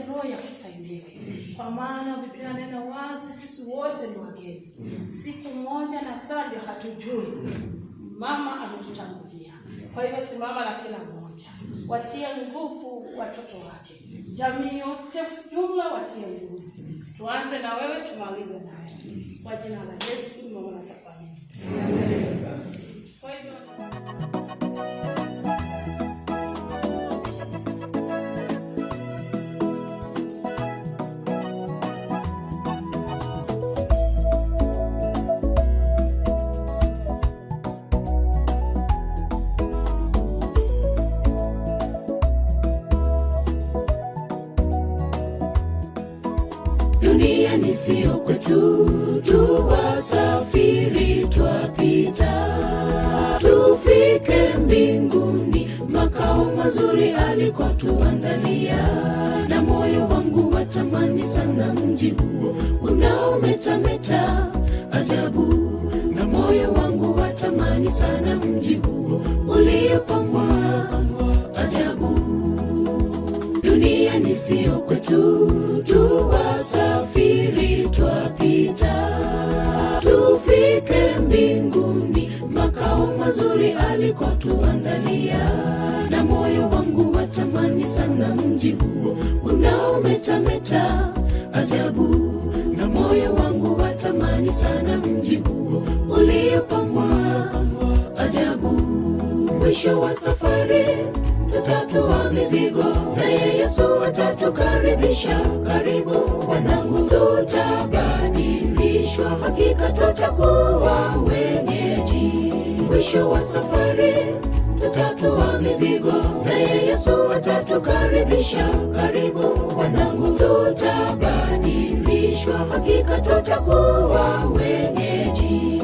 roho ya kustahimili. Kwa maana Biblia inanena wazi sisi wote ni wageni. Siku moja na saa ndio hatujui. Mama ametutangulia. Kwa hivyo simama na kila mmoja. Watie nguvu watoto wake. Jamii yote jumla watie nguvu. Tuanze na wewe, tumalize na wewe. Kwa jina la Yesu tunaomba na kuamini. Kwa hivyo dunia ni sio kwetu, tuwasafiri twapita, tufike mbinguni, makao mazuri alikotuandalia. Na moyo wangu watamani sana mji huo unaometameta ajabu. Na moyo wangu watamani sana mji huo uliopambwa ajabu. Dunia ni sio kwetu, tuwasafiri twapita, tufike mbinguni, makao mazuri alikotuandalia. Na moyo wangu watamani sana mji huo unaometameta ajabu. Na moyo wangu watamani sana mji huo uliopambwa ajabu. Mwisho wa safari tutatoa mizigo, naye Yesu atatukaribisha. Karibu wanangu, tutabadilishwa, hakika tutakuwa wenyeji. Mwisho wa safari tutatoa mizigo, naye Yesu atatukaribisha. Karibu wanangu, tutabadilishwa, hakika tutakuwa wenyeji.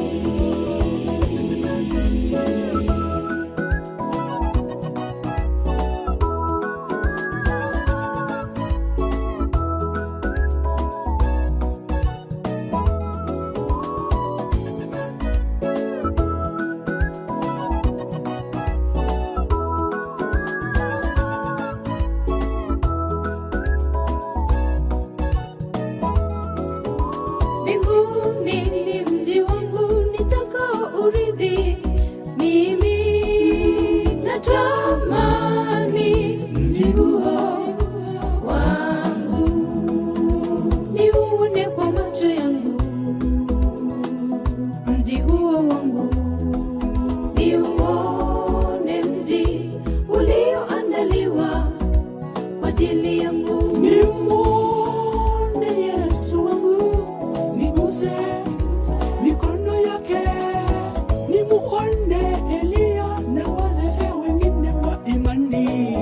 Mbinguni ni mji wangu nitakao urithi, mimi natamani mji huo wangu, niuone kwa macho yangu mji huo wangu, niuone mji ulioandaliwa kwa ajili yangu. Nimuone Yesu wangu, niguse mikono yake, nimuone Elia na wazee wengine wa imani.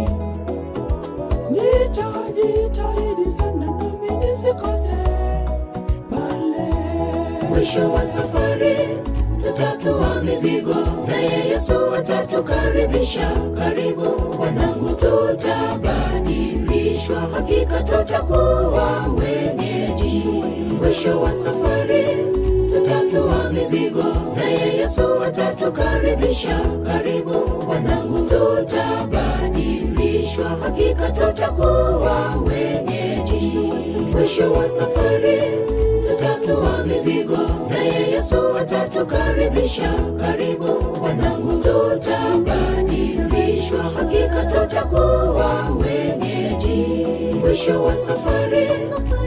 Nitajitahidi sana nami nisikose pale. Mwisho wa safari tutatoa mizigo, naye Yesu atatukaribisha. Karibu wanangu, tutabadilishwa, hakika tutakuwa wenyeji. Mwisho wa safari tutatoa mizigo, naye Yesu atatukaribisha. Karibu wanangu, tutabadilishwa, hakika tutakuwa wenyeji. Mwisho wa safari tutatoa mizigo, naye Yesu atatukaribisha. Karibu wanangu, tutabadilishwa, hakika tutakuwa wenyeji. Mwisho wa safari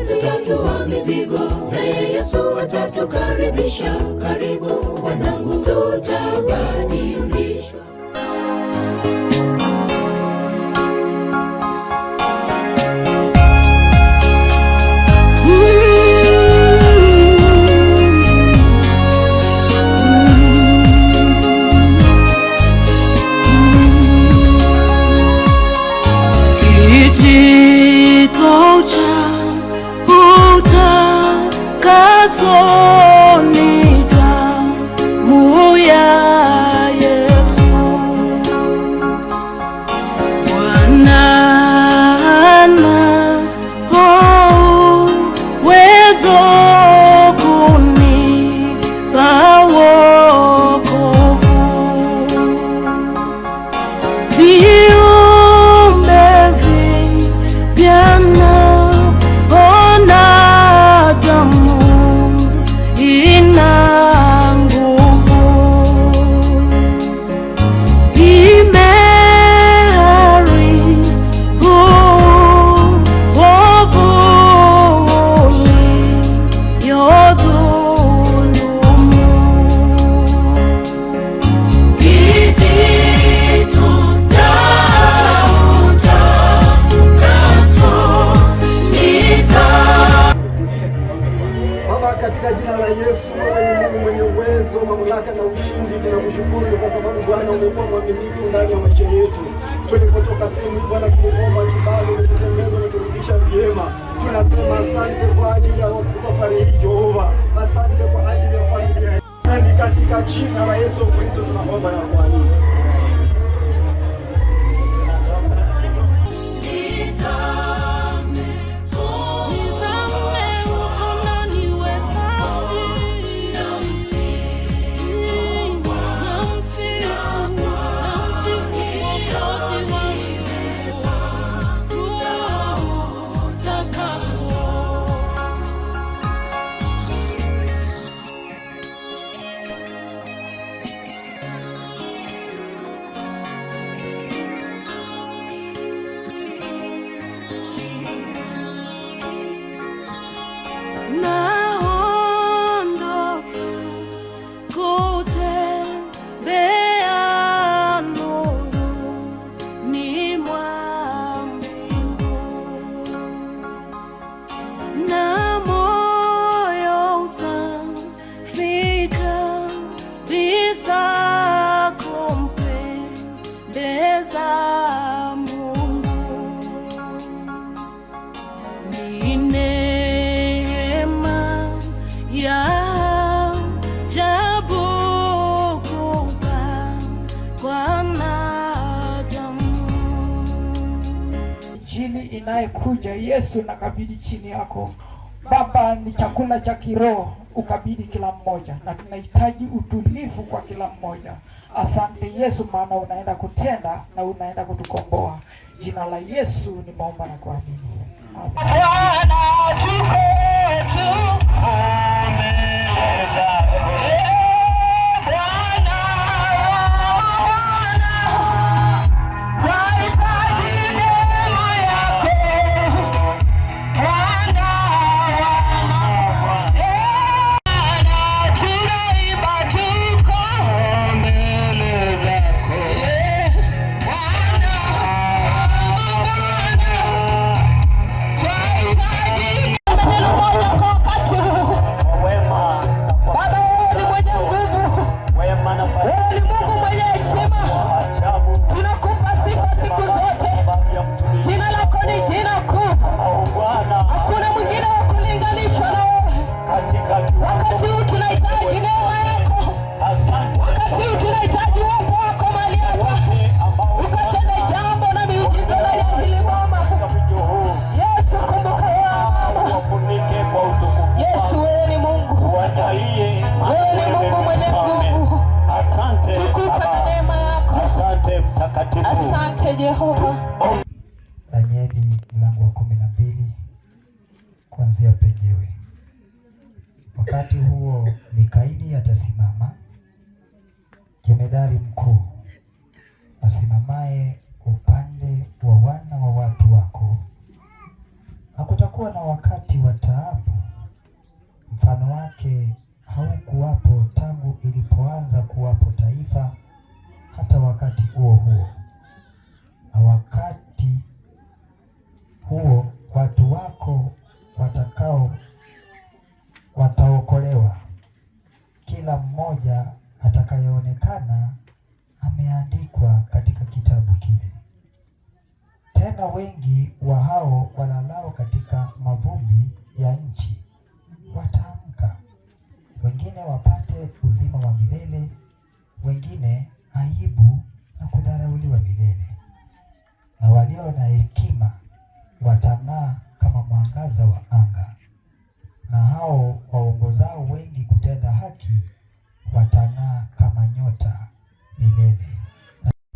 tutatoa mizigo, naye Yesu atatukaribisha. Karibu wanangu, tutabadilishwa. Kijito cha utakaso ni damu ya Yesu. vyema. Tunasema asante kwa ajili ya safari hii Jehova, asante kwa ajili ya familia hii. Ni katika jina la Yesu Kristo tunaomba na kuamini. Inayekuja Yesu nakabidhi chini yako Baba, ni chakula cha kiroho, ukabidhi kila mmoja, na tunahitaji utulivu kwa kila mmoja. Asante Yesu, maana unaenda kutenda na unaenda kutukomboa. Jina la Yesu nimeomba na kuamini. Asante Jehova. Danieli mlango wa 12 kuanzia penyewe. Wakati huo Mikaeli atasimama, jemedari mkuu asimamaye upande wa wana wa watu wako. Hakutakuwa na wakati wa taabu, mfano wake haukuwapo tangu ilipoanza kuwapo taifa hata wakati huo huo. Na wakati huo watu wako wataokolewa, kila mmoja atakayeonekana ameandikwa katika kitabu kile. Tena wengi wa hao walalao katika mavumbi ya nchi wataamka, wengine wapate uzima wa milele, wengine aibu na kudharauliwa milele. Na walio na hekima watang'aa kama mwangaza wa anga, na hao waongozao wengi kutenda haki watang'aa kama nyota milele.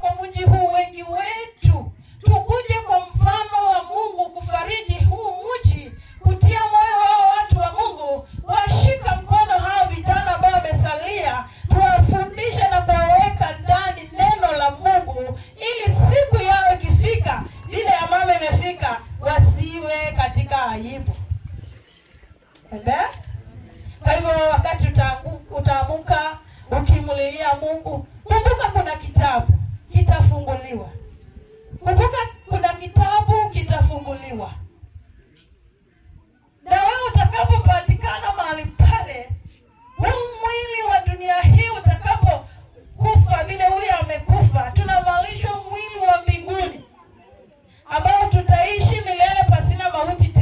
Kwa mji huu wengi wetu tukuje kwa mfano wa Mungu kufariji huu mji, kutia moyo hao watu wa Mungu, washika mkono hao vijana ambao wamesalia, tuwafundishe na kuwaweka ndani neno la Mungu, ili siku yao ikifika, ile ambayo imefika, wasiwe katika aibu. Kwa hivyo wakati utaamuka ukimulilia Mungu, kumbuka kuna kitabu kitafunguliwa. Kumbuka kuna kitabu kitafunguliwa. Na wewe utakapopatikana mahali pale, huu mwili wa dunia hii utakapokufa vile huyu amekufa, tunavalishwa mwili wa mbinguni ambao tutaishi milele pasina mauti.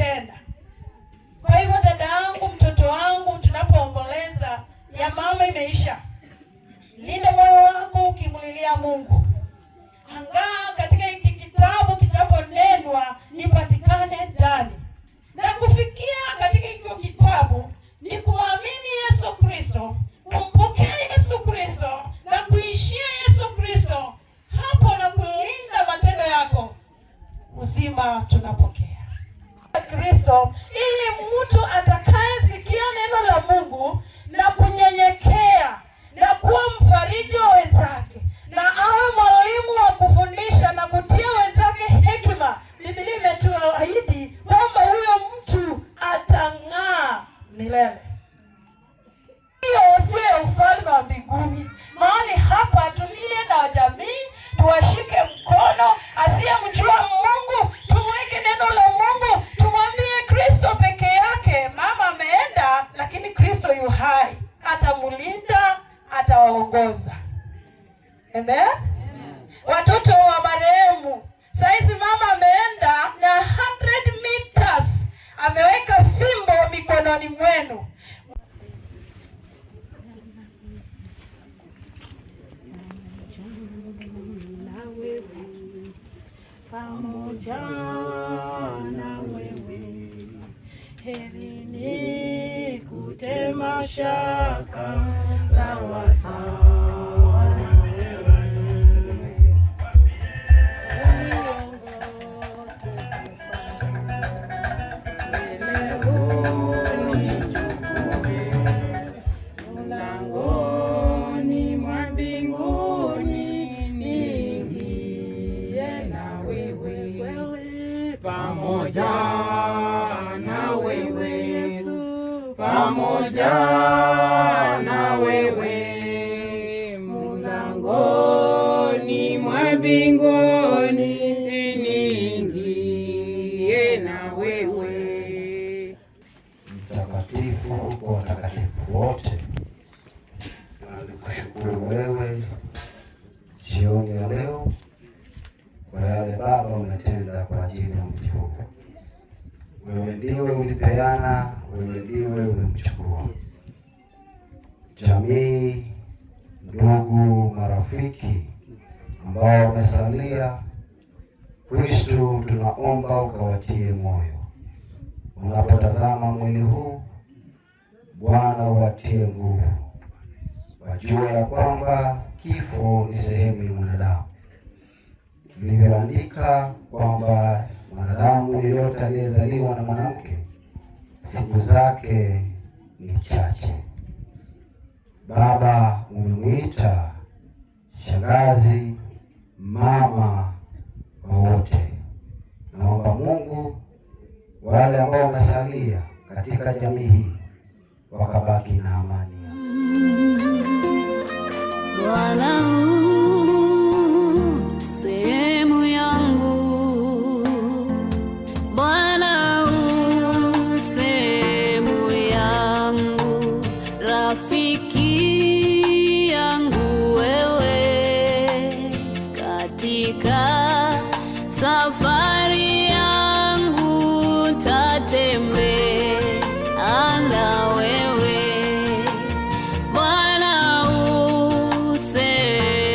Kristo, ili mtu atakayesikia neno la Mungu na kunyenyekea na kuwa mfariji wa wenzake na awe mwalimu wa kufundisha na kutia wenzake hekima. Biblia imetuahidi kwamba huyo mtu atang'aa milele. Hiyo sio ufalme wa mbinguni. Mahali hapa tulie na jamii, tuwashike mkono. Asiyemjua Mungu, tumweke neno la Mungu, tumwambie Kristo peke yake. Mama ameenda, lakini Kristo yu hai, atamulinda, atawaongoza. Amen. Watoto wa marehemu, saizi mama ameenda na 100 meters, ameweka fimbo mikononi mwenu. Pamoja na wewe, heri ni kutema shaka sawa sawa na wewe. Mlangoni mwa mbinguni niingie na wewe, pamoja na wewe Yesu, pamoja na wewe, mlangoni mwa mbinguni niingie na wewe. Mtakatifu kwa watakatifu wote, nikushukuru wewe jioni ya leo kwa yale Baba umetenda kwa ajili ya mji huu. Wewe ndiwe ulipeana, wewe ndiwe umemchukua. Jamii, ndugu, marafiki ambao wamesalia, Kristo tunaomba ukawatie moyo. Unapotazama mwili huu, Bwana uwatie nguvu. Wajua ya kwamba kifo ni sehemu ya mwanadamu. Nilivyoandika kwamba mwanadamu yeyote aliyezaliwa na mwanamke siku zake ni chache. Baba, umemwita shangazi, mama wa wote. Naomba Mungu wale ambao wamesalia katika jamii hii wakabaki na amani. Bwana sehemu yangu, Bwana sehemu yangu, rafiki yangu wewe, katika safari yangu tatembea na wewe. Bwana useme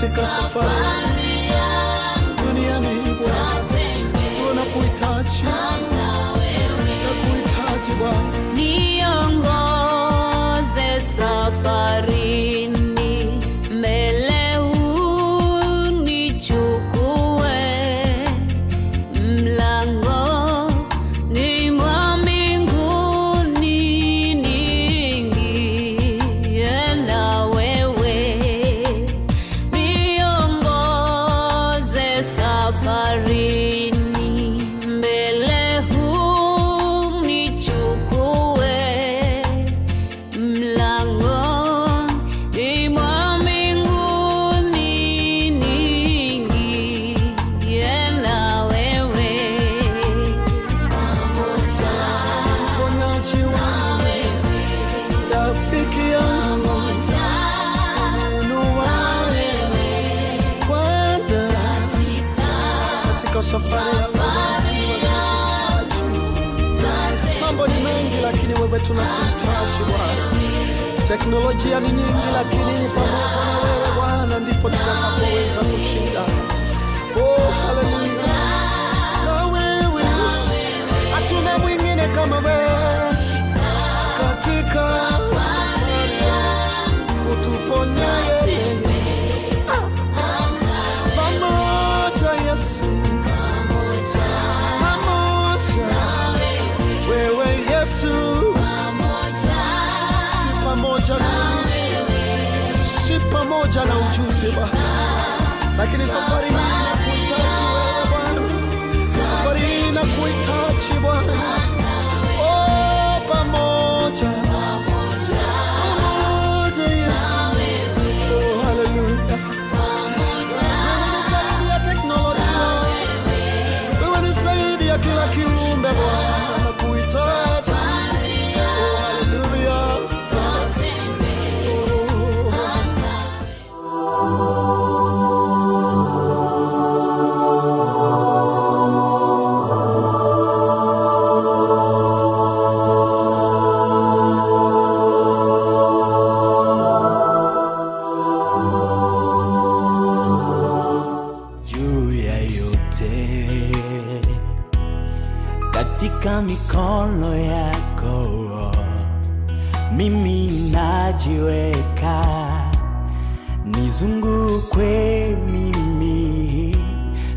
katika safari duniani Bwana, tunakuhitaji Bwana. Niongoze safarini, mbele unichukue, mlangoni mwa mbinguni niingie na wewe. Niongoze safarini, mbele safari mambo ni mengi, lakini wewe tunakuhitaji Bwana. Teknolojia ni nyingi, lakini ni pamoja na wewe Bwana ndipo tutakapoweza kushinda. Oh, haleluya! Na wewe hatuna mwingine kama wewe katika safari utuponye pamoja Yesu. Si pamoja na ujuzi Bwana, lakini safari hii inakuhitaji wewe Bwana. Safari hii inakuhitaji Bwana. Oh, pamoja Yesu. Oh, haleluya. Wewe ni zaidi ya teknolojia, wewe ni zaidi ya kila kiumbe Bwana, nakuhitaji. Oh, haleluya. Katika mikono yako mimi najiweka, nizungukwe mimi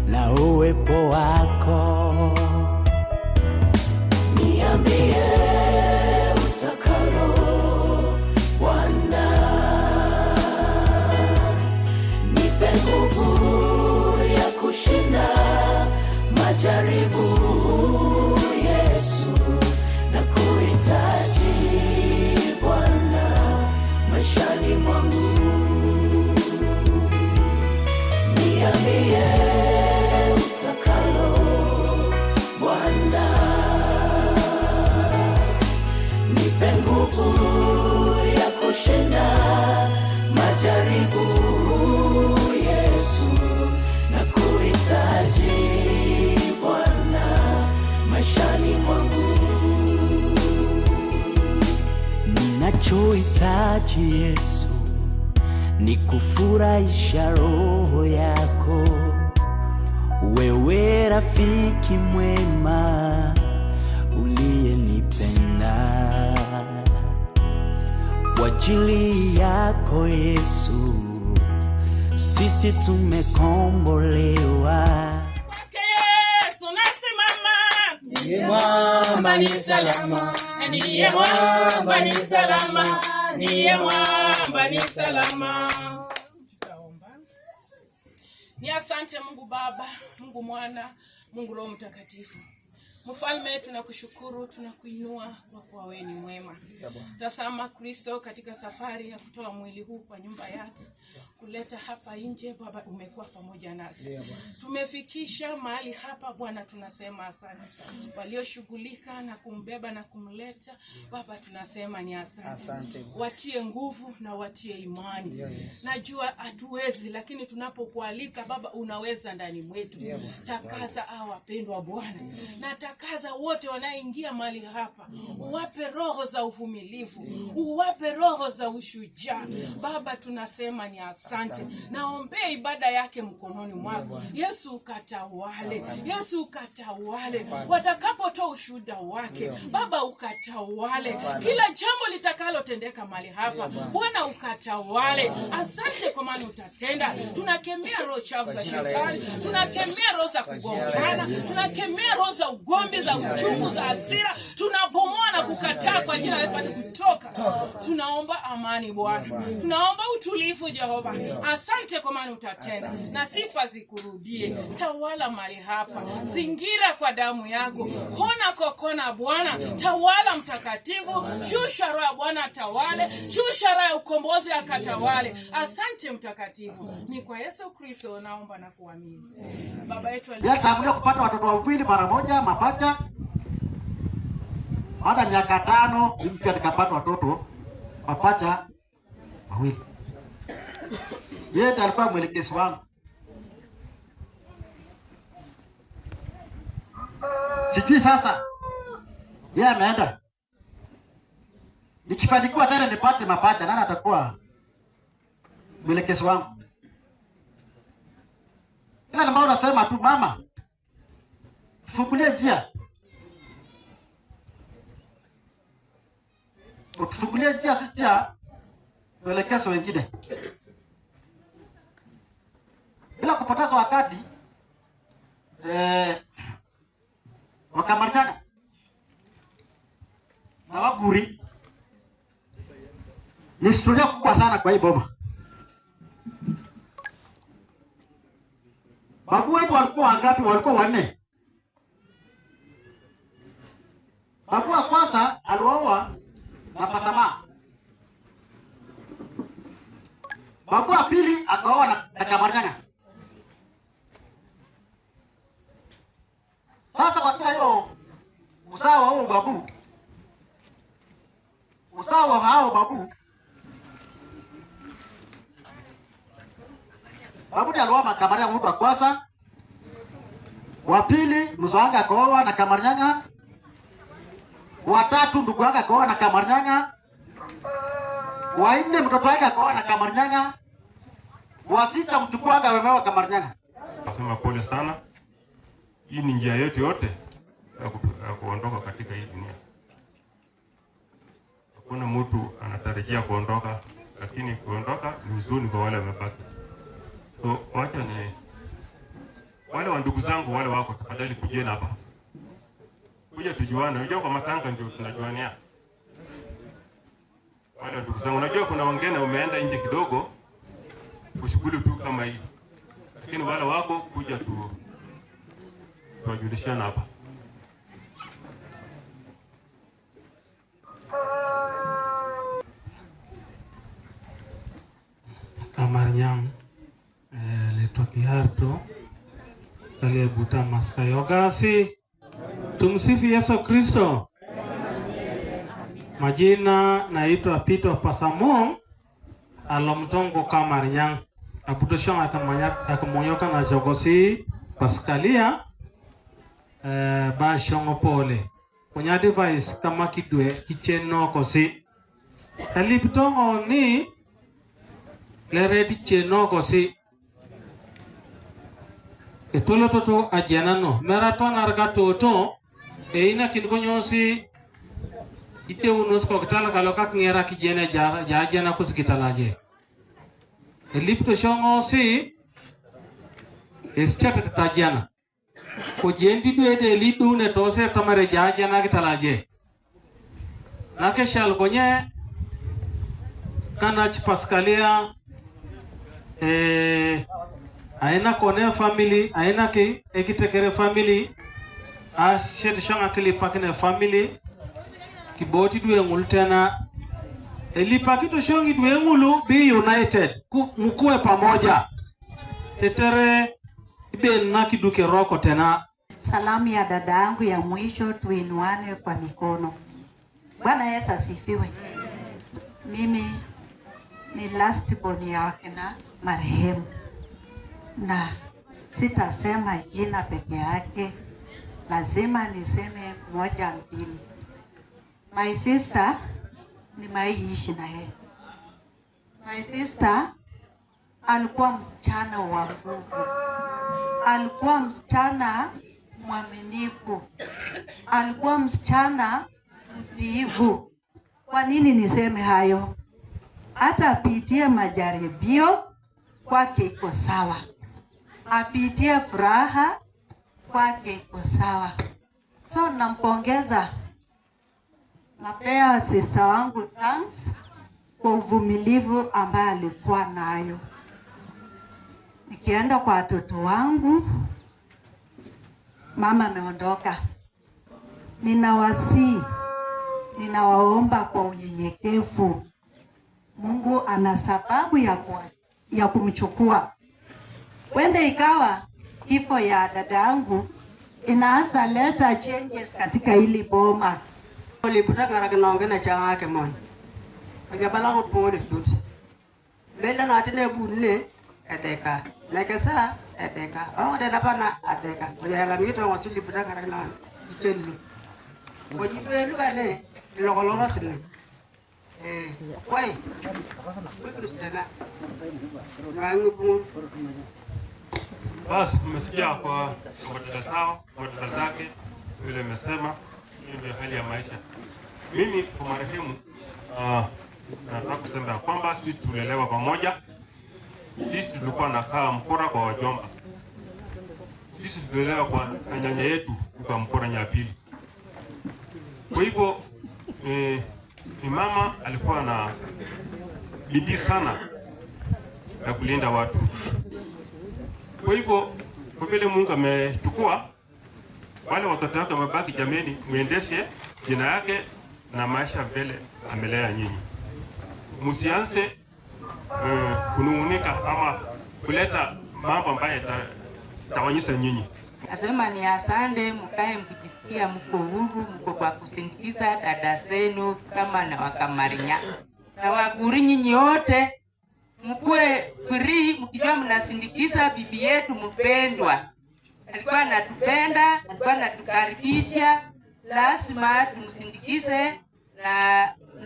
na uwepo wako. Niambie utakalo Bwana, nipe nguvu ya kushinda majaribu Yesu, na kuhitaji Bwana maishani mwangu. Niambie utakalo Bwana, nipe nguvu ya kushinda majaribu Yesu, na kuhitaji maishani mwangu. Ninachohitaji Yesu ni kufurahisha roho yako, wewe rafiki mwema uliyenipenda. Kwa ajili yako Yesu sisi tumekombolewa. Ndiye mwamba ni salama, ndiye mwamba ni salama, ndiye mwamba ni salama. Tutaomba. Ni asante Mungu Baba, Mungu Mwana, Mungu Roho Mtakatifu. Mfalme, tunakushukuru, tunakuinua kwa kuwa wewe ni mwema. Tazama Kristo katika safari ya kutoa mwili huu kwa nyumba yake, kuleta hapa nje Baba, umekuwa pamoja nasi. Tumefikisha mahali hapa Bwana, tunasema asante. Walioshughulika na kumbeba na kumleta Baba, tunasema ni asante. Watie nguvu na watie imani. Najua hatuwezi, lakini tunapokualika Baba unaweza ndani mwetu. Takaza hawa wapendwa Bwana. Takasa wote wanaingia mali hapa, uwape roho za uvumilivu, uwape roho za ushujaa. Baba, tunasema ni asante. Naombea ibada yake mkononi mwako. Yesu ukatawale, Yesu ukatawale. Watakapotoa ushuhuda wake, Baba ukatawale. Kila jambo litakalotendeka mali hapa, Bwana ukatawale. Asante kwa maana utatenda. Tunakemea roho chafu za shetani, tunakemea roho za kugongana, tunakemea roho za ugomvi, za uchungu, za hasira. Tunabomoa na kukataa kwa jina la Yesu kutoka. Tunaomba amani Bwana, tunaomba utulivu Jehova. Asante kwa maana utatenda, na sifa zikurudie. Tawala mali hapa, zingira kwa damu yako, kona kwa kona Bwana. Tawala mtakatifu, shusha roho ya Bwana tawale, shusha roho ya ukombozi akatawale. Asante mtakatifu, ni kwa Yesu Kristo naomba na kuamini. Baba yetu aliyetangulia kupata watoto wawili mara moja mapacha. Baada ya miaka 5 mtu alikapata watoto mapacha wawili. Yeye alikuwa mwelekezi wangu. Sijui sasa yeye ameenda. Nikifanikiwa tena nipate mapacha, nani atakuwa mwelekezi wangu? Ila ambao unasema tu mama, tufungulie njia. Utufungulie njia sisi pia mwelekezi wengine. Bila kupoteza wakati Wakamarjana na Waguri ni historia kubwa sana kwa hii boma. Babu wetu walikuwa wangapi? Walikuwa 4. Babu wa kwanza alioa na Pasama. Babu wa pili akaoa na Kamarjana. Sasa kwa kila hiyo usawa huo babu, usawa hao babu, babu ndiye alioa na Kamarjana mtu wa kwanza, wa pili mzawanga akaoa na Kamarjana, wa tatu ndugu wake akaoa na Kamarjana, wa nne mtoto wake akaoa na Kamarjana, wa sita mjukuu wake ameoa Kamarjana. Nasema pole sana. Hii ni njia yote ya kuondoka katika hii dunia. Hakuna mtu anatarajia kuondoka, lakini kuondoka ni huzuni kwa wale wamebaki. So wacha ni wale wa ndugu zangu wale wako, tafadhali kujeni hapa. Kuja tujuane, unajua kwa matanga ndio tunajuania. Wale ndugu zangu, unajua kuna wengine umeenda nje kidogo kushughuli tu kama hii. Lakini wale wako kuja tuwajulishana hapa. Kamarnyam letwa Kiharto aliyebuta maskayogasi. Tumsifu Yesu Kristo. Majina naitwa Peter Pasamong alomtongo Kamarnyam. Abutoshon akamonyoka na jogosi Paskalia ba shongo pole. Kunya device kama kidwe kicheno kosi. Aliptongo ni lereti cheno kosi. Etolo toto ajenano marathon arga toto eina kingonyosi ite unos ko kitala kaloka ngera kijene jana kusikitalaje. Elipto shongo si estate tajana ko jendi bede lidu ne tose tamare jana kitalaje nake shal gonye kanach Paskalia aina kone family aina ki ekitekere family a shet shanga kili pakine family kiboti duwe ngultena elipakito shongi duwe ngulu be united mkuwe pamoja tetere ibe na kiduke roko tena. Salamu ya dada yangu ya mwisho tuinuane kwa mikono. Bwana Yesu asifiwe. Mimi ni last born yake na marehemu, na sitasema jina peke yake lazima niseme moja mbili. My sister nimeishi na yeye. My sister alikuwa msichana wa nguvu, alikuwa msichana mwaminifu, alikuwa msichana mtiifu. Kwa nini niseme hayo? Hata apitie majaribio kwake iko sawa, apitie furaha kwake iko sawa. So nampongeza, napea sister wangu thanks kwa uvumilivu ambaye alikuwa nayo. Nikienda kwa watoto wangu, mama ameondoka, ninawaomba kwa unyenyekevu, Mungu ana sababu ya kumchukua. Wende ikawa kifo ya dada yangu inaanza leta changes katika hili boma. Uliputa karaka naongena changake mon. Agabala ko pole tut. Bela na tene bunne edeka. Lekesa edeka. Oh de napana edeka. Oyala mito ngosuli puta karaka na ichelu. Ojipelu kane lokologa sinu. Wai. Kristana. Basi mmesikia kwa dada zake vile nimesema, hiyo ndio hali ya maisha. Mimi kwa marehemu nataka kusema kwamba sisi tulelewa pamoja. Sisi tulikuwa nakaa Mkora kwa wajomba. Sisi tulelewa kwa nyanya yetu kwa Mkora Nyapili. Kwa hivyo ni mama alikuwa na bidii sana ya kulinda watu. Kwa hivyo kwa vile Mungu amechukua wale watoto wake wamebaki, jameni, muendeshe jina yake na maisha mbele amelea nyinyi. Msianze kunungunika ama kuleta mambo ambayo tawanyisa nyinyi. Nasema ni asante, mkae mkijisikia mko huru, mko kwa kusindikiza dada zenu kama na Wakamarinya. Na Waguri nyinyi wote mkue free mkijua mnasindikiza bibi yetu mpendwa. Alikuwa anatupenda, alikuwa anatukaribisha, lazima tumsindikize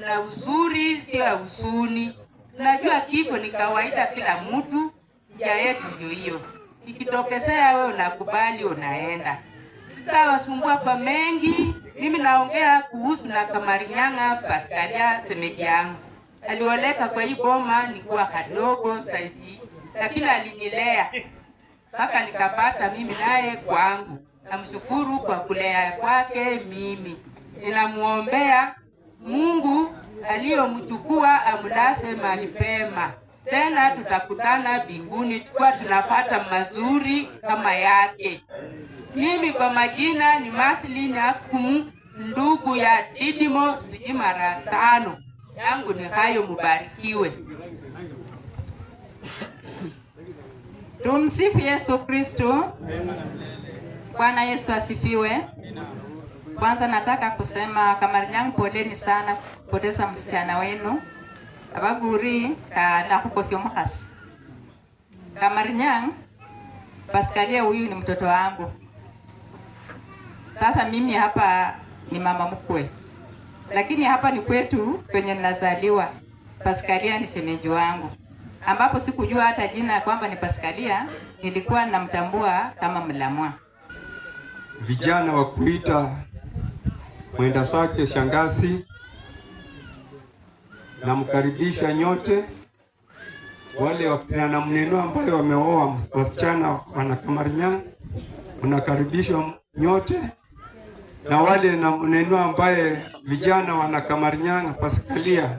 na uzuri sio huzuni. Najua kifo ni kawaida kila mtu, njia yetu ndio hiyo. Ikitokezea wewe unakubali unaenda. Sitawasumbua kwa mengi. Mimi naongea kuhusu na Kamarinyanga Paskalia semeji yangu. Alioleka kwa hii boma nikuwa kadogo saizi, lakini alinilea mpaka nikapata mimi naye kwangu. Namshukuru kwa kulea kwake mimi. Ninamuombea Mungu aliyomchukua amlase mahali pema. Tena tutakutana mbinguni tukiwa tunafuata mazuri kama yake. Mimi kwa majina ni Maslin Akumu, ndugu ya Didimo siji mara 5. Yangu ni hayo, mubarikiwe. Tumsifu Yesu Kristo. Bwana Yesu asifiwe. Kwanza nataka kusema Kamarinyanga, poleni sana kupoteza msichana wenu. Abaguri kada kukosio mkhasi. Kamarinyanga Paskalia huyu ni mtoto wangu. Sasa mimi hapa ni mama mkwe. Lakini hapa ni kwetu kwenye ninazaliwa. Paskalia ni shemeji wangu, ambapo sikujua hata jina kwamba ni Paskalia, nilikuwa namtambua kama Mlamwa. Vijana wa kuita mwenda swake shangazi, namkaribisha nyote. Wale wakina mneno ambayo wameoa wasichana wana Kamarinyanga, unakaribishwa nyote. Na wale na mneno ambaye vijana wana Kamarinyanga Paskalia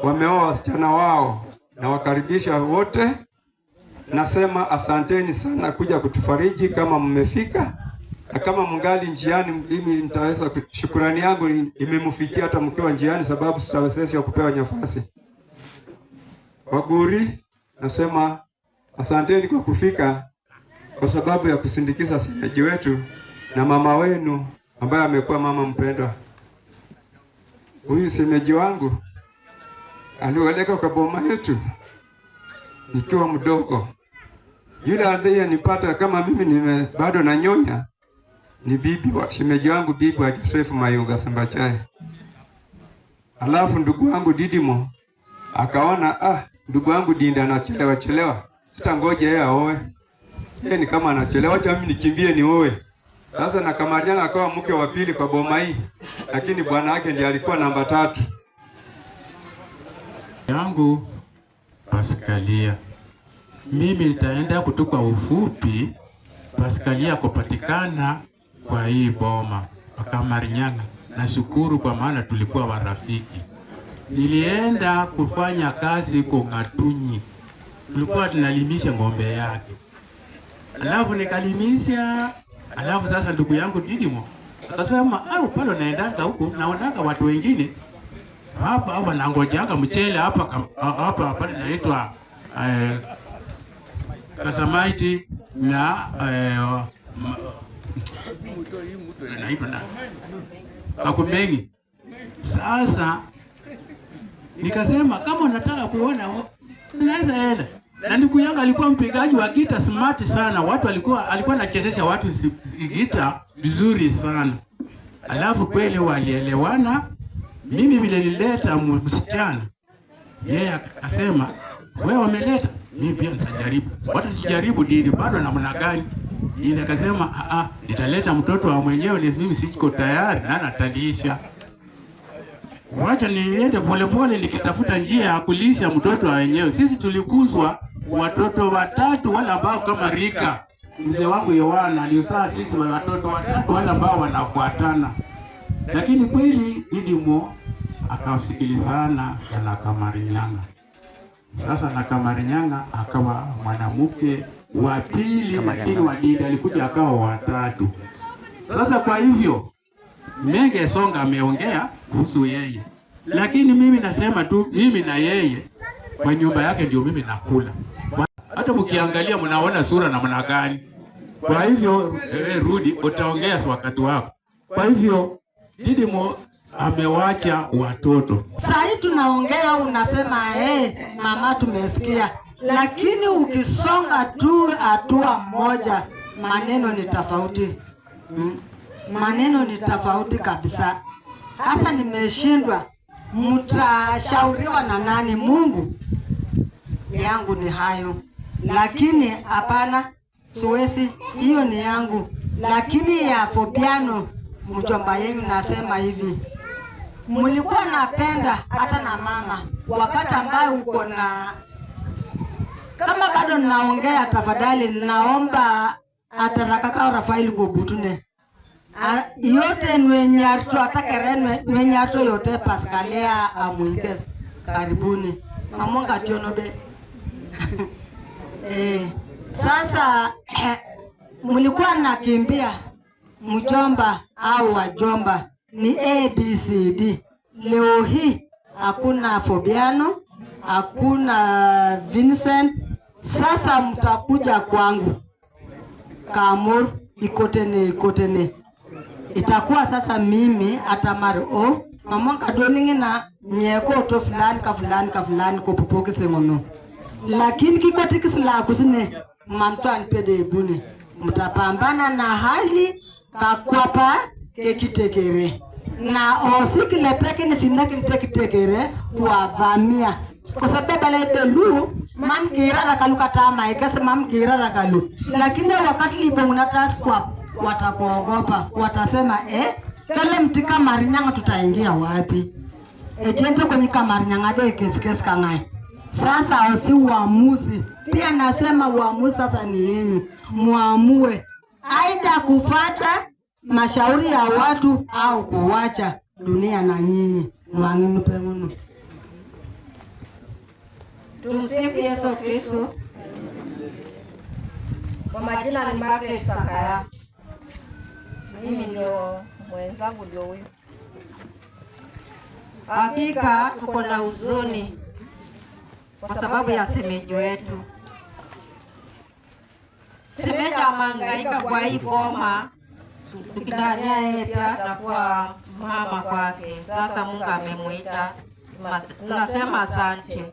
wameoa wasichana wao, na wakaribisha wote. Nasema asanteni sana kuja kutufariji kama mmefika, na kama mngali njiani, mimi nitaweza shukrani yangu imemfikia hata mkiwa njiani, sababu sitawezesha kupewa nafasi. Waguri, nasema asanteni kwa kufika, kwa sababu ya kusindikiza shemeji wetu na mama wenu ambaye amekuwa mama mpendwa. Huyu shemeji wangu alioleka kwa boma yetu nikiwa mdogo. Yule ndiye nipata kama mimi bado nanyonya, ni bibi wa shemeji wangu, bibi wa Joseph Mayunga Sambachai. Alafu ndugu wangu Didimo akaona ndugu wangu Dinda anachelewa, sitangoja yeye aoe. Yeye ni kama anachelewa, acha mimi nikimbie nioe. Sasa na Kamarinyanga akawa mke wa pili kwa boma hii, lakini bwana wake ndiye alikuwa namba 3. yangu Paskalia. Mimi nitaenda kutuka ufupi. Paskalia kupatikana kwa hii boma Kamarinyanga. Nashukuru kwa maana tulikuwa warafiki. Nilienda kufanya kazi kwa Ngatunyi. Tulikuwa tunalimisha ng'ombe yake. Alafu nikalimisha. Alafu sasa ndugu yangu Didimo akasema pale naendanga huko naonanga watu wengine hapa wanangojeanga mchele hapa pale naitwa Kasamaiti na naitwa na Akumengi. Sasa nikasema kama unataka kuona unaweza enda. Na ndugu yangu alikuwa mpigaji wa gita smart sana. Watu alikuwa anachezesha watu gita vizuri sana. Alafu kweli walielewana. Mimi vile nilileta msichana. Yeye akasema, "Wewe umeleta, mimi pia nitajaribu." Watu sijaribu dini bado namna gani? Yeye akasema, nitaleta mtoto wa mwenyewe, ni mimi siko tayari na natalisha." Wacha niende polepole nikitafuta njia ya kulisha mtoto wa wenyewe. Sisi tulikuzwa watoto 3 wala ambao kama rika. Mzee wangu Yohana alizaa sisi watoto 3 wala ambao wanafuatana. Lakini kweli Didimo akasikilizana na Kamarinyanga. Sasa na Kamarinyanga akawa mwanamke wa pili, lakini wa Dinda alikuja akawa wa 3. Sasa kwa hivyo Menge Songa ameongea kuhusu yeye. Lakini mimi nasema tu mimi na yeye kwa nyumba yake ndio mimi nakula. Hata mkiangalia mnaona sura na mna gani. Kwa hivyo rudi utaongea wakati wako. Kwa hivyo Didimo amewacha watoto. Sasa tunaongea unasema mama tumesikia. Lakini ukisonga tu hatua moja maneno ni tofauti. Maneno ni tofauti kabisa. Hasa nimeshindwa. Mtashauriwa na nani? Mungu. Yangu ni hayo. Lakini hapana, siwezi, hiyo ni yangu. Lakini ya Fobiano mjomba yenu nasema hivi. Mlikuwa napenda hata na mama wakati ambao uko na kama bado naongea, tafadhali naomba atarakaka Rafael Gobutune. Yote nwenyato atakerenwe nwenyato yote Paskalia amuikes karibuni mamonga tionode. Sasa mlikuwa nakimbia mjomba au wajomba ni ABCD. Leo hii hakuna Fobiano, hakuna Vincent. Sasa mtakuja kwangu Kamur ikotene. Itakuwa sasa mimi atamari mamonga doningi na nyeko to fulani kupupoke sengono. Lakini kikote kisila kusine mamtu anipede bune. Mtapambana na hali kakwapa kekitekere. Na osikile peke ni sindaki nitekitekere kuwavamia. Kwa sababu alebelu mamkira rakaluka tama ikese mamkira rakalu. Lakini wakati libonguna squad watakuogopa, watasema kale mtika Marinyanga tutaingia wapi? Ejente kwenye Kamarinyanga de kesi kangae. Sasa osi uamuzi. Pia nasema uamuzi sasa ni yenu. Muamue aidha kufuata mashauri ya watu au kuwacha dunia na nyinyi. Mwanginu pengunu. Tumsifu Yesu Kristo. Kwa majina ni Margaret Sakaya. Mimi ndio mwenzangu ndio huyu. Hakika tuko na huzuni kwa sababu ya semeji wetu. Semeji amangaika kwa hii boma, tukidania yeye pia atakuwa mama kwake. Sasa Mungu amemuita, tunasema asante.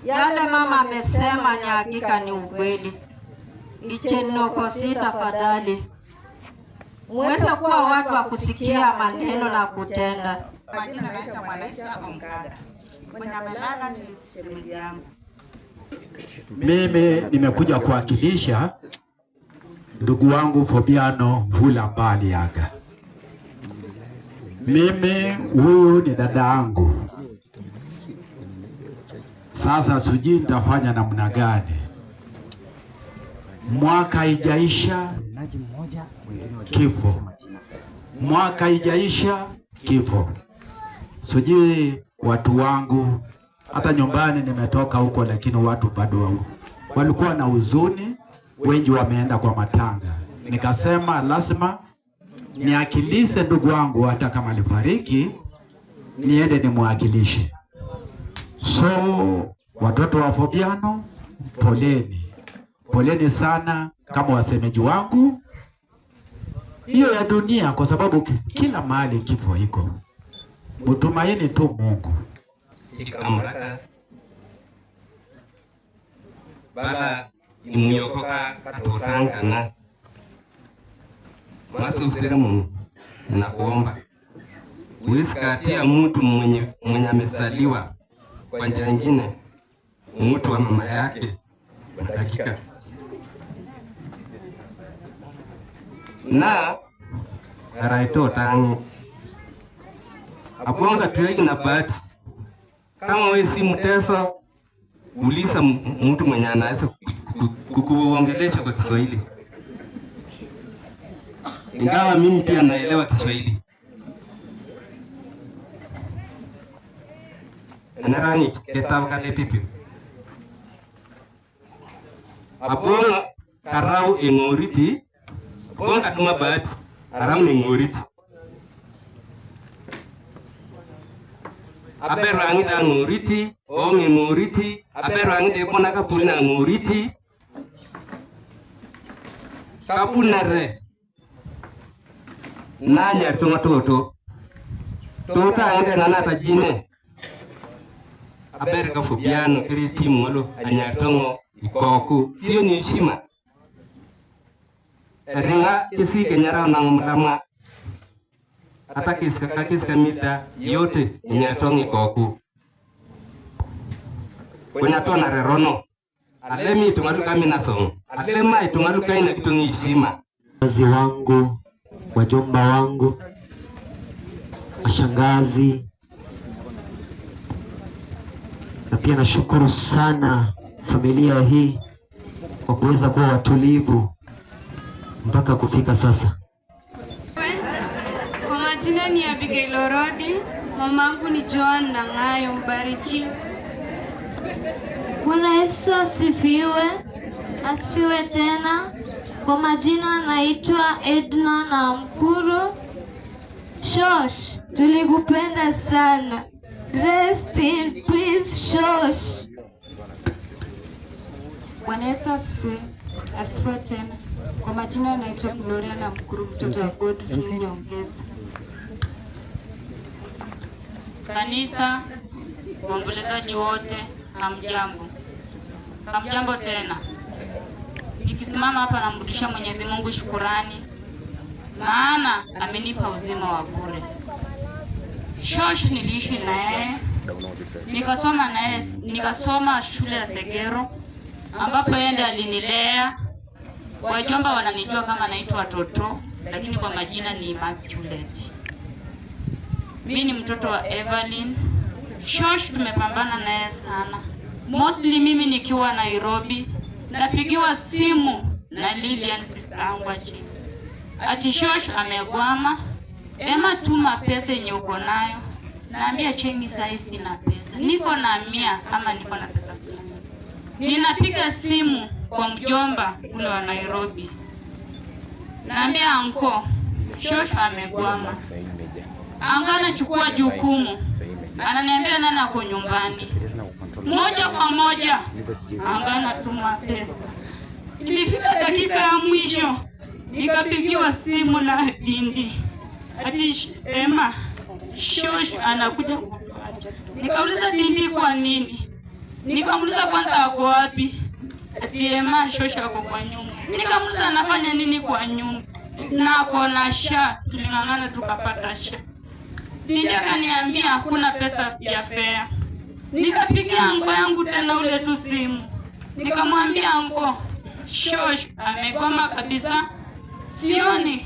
Yale mama amesema ni hakika, ni ukweli. Ichenoko sita fadhali muweze kuwa watu wa kusikia maneno na kutenda. Majina naitwa Mwanaisha Omkaga. Mwenye amelala ni shemeji yangu. Mimi nimekuja kuwakilisha ndugu wangu Fabiano Hula Mbaliaga. Mimi huyu ni dada yangu. Sasa sijui nitafanya namna gani. Mwaka ijaisha kifo. Mwaka ijaisha kifo. Sijui watu wangu, hata nyumbani nimetoka huko, lakini watu bado walikuwa na huzuni, wengi wameenda kwa matanga. Nikasema lazima niakilise ndugu wangu, hata kama alifariki niende nimwakilishe. So watoto wa Fabiano, poleni sana kama wasemeji wangu hiyo ya dunia, kwa sababu kila mahali kifo iko. Mtumaini tu Mungu. Ikamraka bala imuyokoka katotangana masu siramu na kuomba ulisikatia mtu mwenye amezaliwa kwa njia nyingine, mtu wa mama yake dakika na raito tangi aponga tuweki na bahati. Kama wewe si mteso, uliza mtu mwenye anaweza kukuongelesha kwa Kiswahili. Ingawa mimi pia naelewa Kiswahili. Narani ketabu kale pipi. Aponga karau engoriti, aponga tuma bahati, karau engoriti. Aberangi da nguriti, onge nguriti, aberangi de kona kapuna nguriti. Kapunare. Nanya tunga toto. Tota ende nanata jine. Aber ka Fabiano kiri timu walo anyatongo ikoku. Sio ni heshima. Ringa isi kenyara nang mlama. Hata kiska mita yote inyatongi koku. Kwenye tona rerono. Alemi tungaluka minasong. Alema tungaluka ina kitungi heshima. Wazazi wangu, wajomba wangu, mashangazi, na pia nashukuru sana familia hii kwa kuweza kuwa watulivu mpaka kufika sasa. Kwa majina ni Abigail Orodi, mamangu ni Joan Nangayo, mbarikiwe. Bwana Yesu asifiwe. Asifiwe tena. Kwa majina naitwa Edna na Mkuru. Shosh, tulikupenda sana. Rest in peace, Shosh. Bwana Yesu asifiwe. Asifiwe tena. Kwa majina naitwa Gloria na Mkuru, mtoto wa Godfrey Nyongeza. Kanisa, waombolezaji wote, hamjambo. Hamjambo tena. Nikisimama hapa namrudisha Mwenyezi Mungu shukurani, maana amenipa uzima wa bure. Shosh niliishi naye, nikasoma shule ya Segero ambapo yeye ndiye alinilea. Wajomba wananijua kama naitwa Toto, lakini kwa majina ni Immaculate. Mimi ni mtoto wa Evelyn. Shosh tumepambana naye sana. Mostly mimi nikiwa Nairobi, napigiwa simu na Lilian sister yangu chini. Ati Shosh amegwama. Ema tuma pesa yenye uko nayo. Naambia Chengi sasa sina pesa. Niko na 100 kama niko na pesa fulani. Ninapiga simu kwa mjomba ule wa Nairobi. Naambia anko, Shosh amegwama. Angana chukua jukumu. Ananiambia nani ako nyumbani. Moja kwa moja angana tuma pesa. Ilifika dakika ya mwisho nikapigiwa simu na Dindi. Ati Emma, Shosh anakuja kukuacha. Nikauliza Dindi kwa nini? Nikamuuliza kwanza ako wapi? Ati Emma, Shosh ako kwa nyumba. Nikamuuliza anafanya nini kwa nyumba? nako na SHA, tuling'ang'ana tukapata SHA. DJ akaniambia hakuna pesa ya fare. Nikapigia anko yangu tena ule tu simu. Nikamwambia anko, shosh amegoma kabisa. Sioni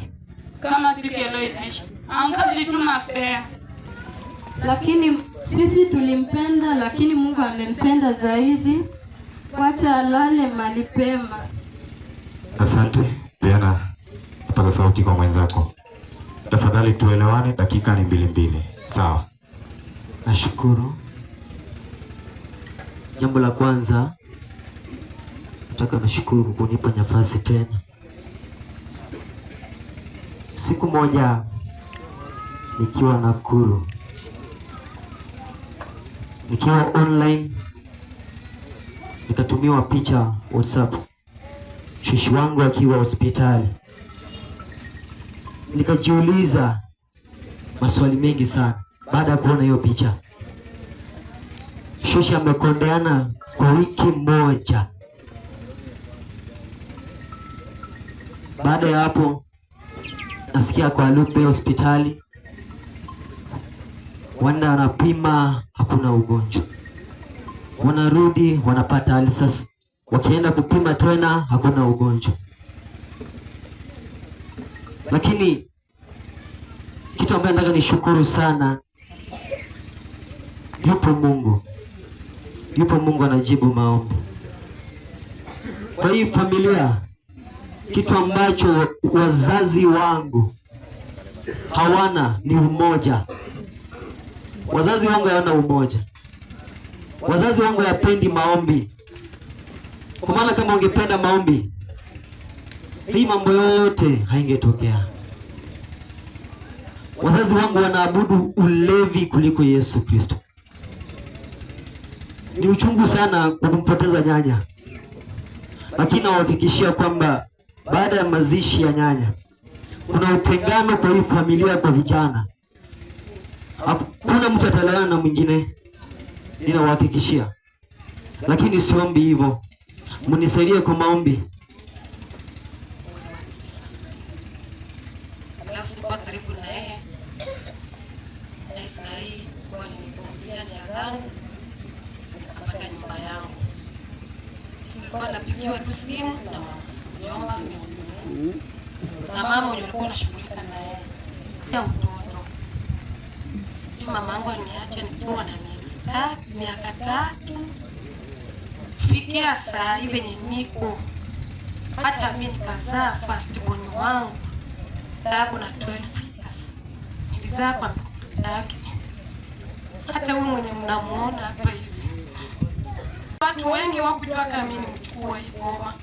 kama siku leo inaisha. Anko alituma fare. Lakini sisi tulimpenda, lakini Mungu amempenda zaidi. Wacha alale mahali pema. Asante. Peana paza sauti kwa mwenzako. Tafadhali tuelewane, dakika ni 2. Sawa. Nashukuru. Jambo la kwanza nataka nashukuru kunipa nafasi tena. Siku moja nikiwa Nakuru, nikiwa online, nikatumiwa picha WhatsApp, shishi wangu akiwa hospitali. Nikajiuliza maswali mengi sana baada ya kuona hiyo picha. Shishi amekondeana kwa wiki moja. Baada ya hapo nasikia kwa Lupe hospitali, wanda wanapima hakuna ugonjwa, wanarudi wanapata alisas, wakienda kupima tena hakuna ugonjwa. Lakini kitu ambacho nataka nishukuru sana, yupo Mungu. Yupo Mungu anajibu maombi. Kwa hii familia, kitu ambacho wazazi wangu hawana ni umoja. Wazazi wangu hawana umoja. Wazazi wangu hawapendi maombi. Kwa maana kama ungependa maombi, hii mambo yote haingetokea. Wazazi wangu wanaabudu ulevi kuliko Yesu Kristo. Ni uchungu sana kwa kumpoteza nyanya. Lakini nawahakikishia kwamba baada ya mazishi ya nyanya kuna utengano kwa hii familia, kwa vijana. Hakuna mtu atalewana na mwingine, ninawahakikishia. Lakini siombi hivyo. Mnisaidie kwa maombi. Alafu sikuwa karibu na yeye. Na saa hii kwa nilipokuja njia zangu nikapata nyumba yangu. Sikuwa napigiwa tu simu na mjomba na mama alikuwa anashughulika na yeye ya utoto. Sijui mama yangu aliniacha nikiwa na miaka 3. Fikia saa hii venye niko, hata mimi nikazaa first born wangu sababu na 12 years. Nilizaa kwa mtoto yake. Hata huyu mwenye mnamuona hapa hivi, watu wengi wakujua kama mimi ni mchukuu wa Igoma.